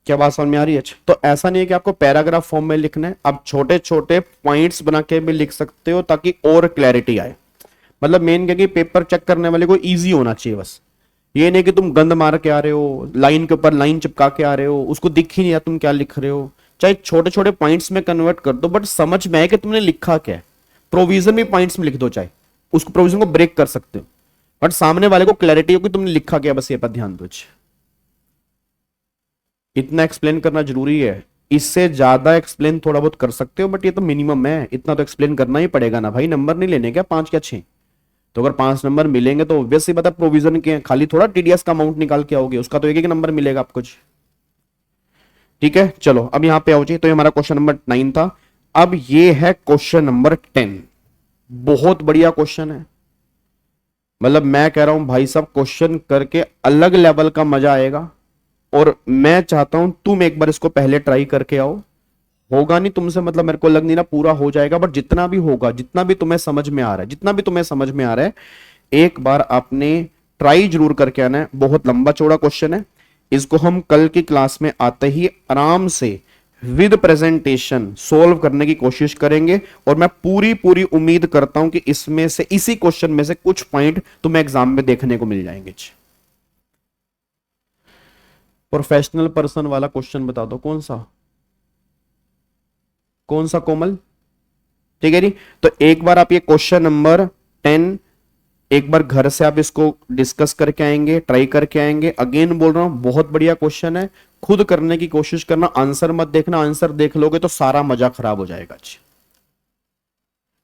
क्या बात समझ में आ रही है? तो ऐसा नहीं है कि आपको पैराग्राफ फॉर्म में लिखना है, आप छोटे छोटे पॉइंट्स बना के भी लिख सकते हो ताकि और क्लैरिटी आए। मतलब मेन क्या कि पेपर चेक करने वाले को इजी होना चाहिए। बस ये नहीं कि तुम गंद मार के आ रहे हो, लाइन के ऊपर लाइन चिपका के आ रहे हो, उसको दिख ही नहीं आ तुम क्या लिख रहे हो। चाहे छोटे छोटे पॉइंट्स में कन्वर्ट कर दो, बट समझ में आए कि तुमने लिखा क्या है। प्रोविजन भी पॉइंट्स में लिख दो, चाहे उसको प्रोविजन को ब्रेक कर सकते हो, बट सामने वाले को क्लैरिटी हो कि तुमने लिखा क्या। बस ये पर ध्यान दो। इतना एक्सप्लेन करना जरूरी है। इससे ज्यादा एक्सप्लेन थोड़ा बहुत कर सकते हो, बट ये तो मिनिमम है, इतना तो एक्सप्लेन करना ही पड़ेगा ना भाई। नंबर नहीं लेने क्या 5 या 6? तो अगर 5 नंबर मिलेंगे तो ऑब्वियसली बता प्रोविजन के खाली थोड़ा टीडीएस का अमाउंट निकाल के आओगे, उसका तो एक एक नंबर मिलेगा आपको। ठीक है, चलो अब यहां पे आओ जी। तो ये हमारा क्वेश्चन नंबर 9 था। अब ये है क्वेश्चन नंबर 10। बहुत बढ़िया क्वेश्चन है। मतलब मैं कह रहा हूं भाई साहब, क्वेश्चन करके अलग लेवल का मजा आएगा। और मैं चाहता हूं तुम एक बार इसको पहले ट्राई करके आओ। होगा नहीं तुमसे, मतलब मेरे को लग नहीं रहा पूरा हो जाएगा, बट जितना भी होगा, जितना भी तुम्हें समझ में आ रहा है, जितना भी तुम्हें समझ में आ रहा है, एक बार आपने ट्राई जरूर करके आना है। बहुत लंबा चौड़ा क्वेश्चन है, इसको हम कल की क्लास में आते ही आराम से विद प्रेजेंटेशन सोल्व करने की कोशिश करेंगे। और मैं पूरी पूरी उम्मीद करता हूं कि इसमें से, इसी क्वेश्चन में से कुछ पॉइंट तुम्हें एग्जाम में देखने को मिल जाएंगे। प्रोफेशनल पर्सन वाला क्वेश्चन बता दो, कौन सा कोमल? ठीक है जी। तो एक बार आप ये क्वेश्चन नंबर 10 एक बार घर से आप इसको डिस्कस करके आएंगे, ट्राई करके आएंगे। अगेन बोल रहा हूं, बहुत बढ़िया क्वेश्चन है, खुद करने की कोशिश करना, आंसर मत देखना। आंसर देख लोगे तो सारा मजा खराब हो जाएगा।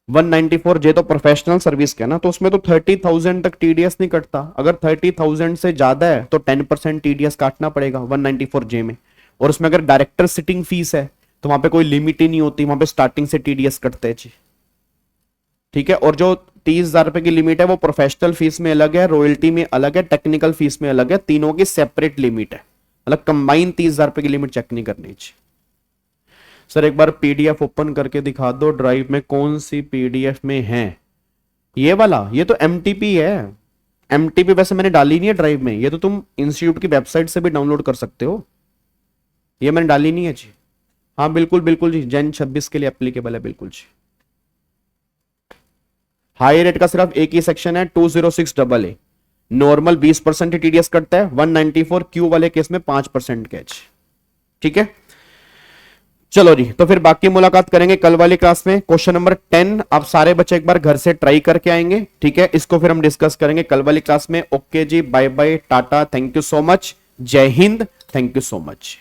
194 जे तो प्रोफेशनल सर्विस का ना, तो उसमें तो 30,000 तक टीडीएस नहीं कटता। अगर 30,000 से ज्यादा है तो 10% टीडीएस काटना पड़ेगा 194 जे में। और उसमें अगर डायरेक्टर सिटिंग फीस है तो वहां पे कोई लिमिट ही नहीं होती, वहां पे स्टार्टिंग से टीडीएस कटते हैं जी। ठीक है, और जो 30,000 रुपए की लिमिट है वो प्रोफेशनल फीस में अलग है, रॉयल्टी में अलग है, टेक्निकल फीस में अलग है, तीनों की सेपरेट लिमिट है। मतलब कंबाइन 30,000 रुपए की लिमिट चेक नहीं करनी चाहिए। सर एक बार पीडीएफ ओपन करके दिखा दो ड्राइव में, कौन सी पीडीएफ में है? ये वाला, ये तो एमटीपी है। एमटीपी वैसे मैंने डाली नहीं है ड्राइव में, ये तो तुम इंस्टीट्यूट की वेबसाइट से भी डाउनलोड कर सकते हो, ये मैंने डाली नहीं है जी। हाँ बिल्कुल बिल्कुल जी, जैन 26 के लिए एप्लीकेबल है बिल्कुल जी। हाई रेट का सिर्फ एक ही सेक्शन है 206AA, नॉर्मल 20% टीडीएस कटता है, 194 क्यू वाले केस में 5% कैच। ठीक है चलो जी, तो फिर बाकी मुलाकात करेंगे कल वाली क्लास में। क्वेश्चन नंबर 10 आप सारे बच्चे एक बार घर से ट्राई करके आएंगे, ठीक है, इसको फिर हम डिस्कस करेंगे कल वाली क्लास में। ओके जी, bye bye, tata, thank you so much, जय हिंद, थैंक यू सो मच।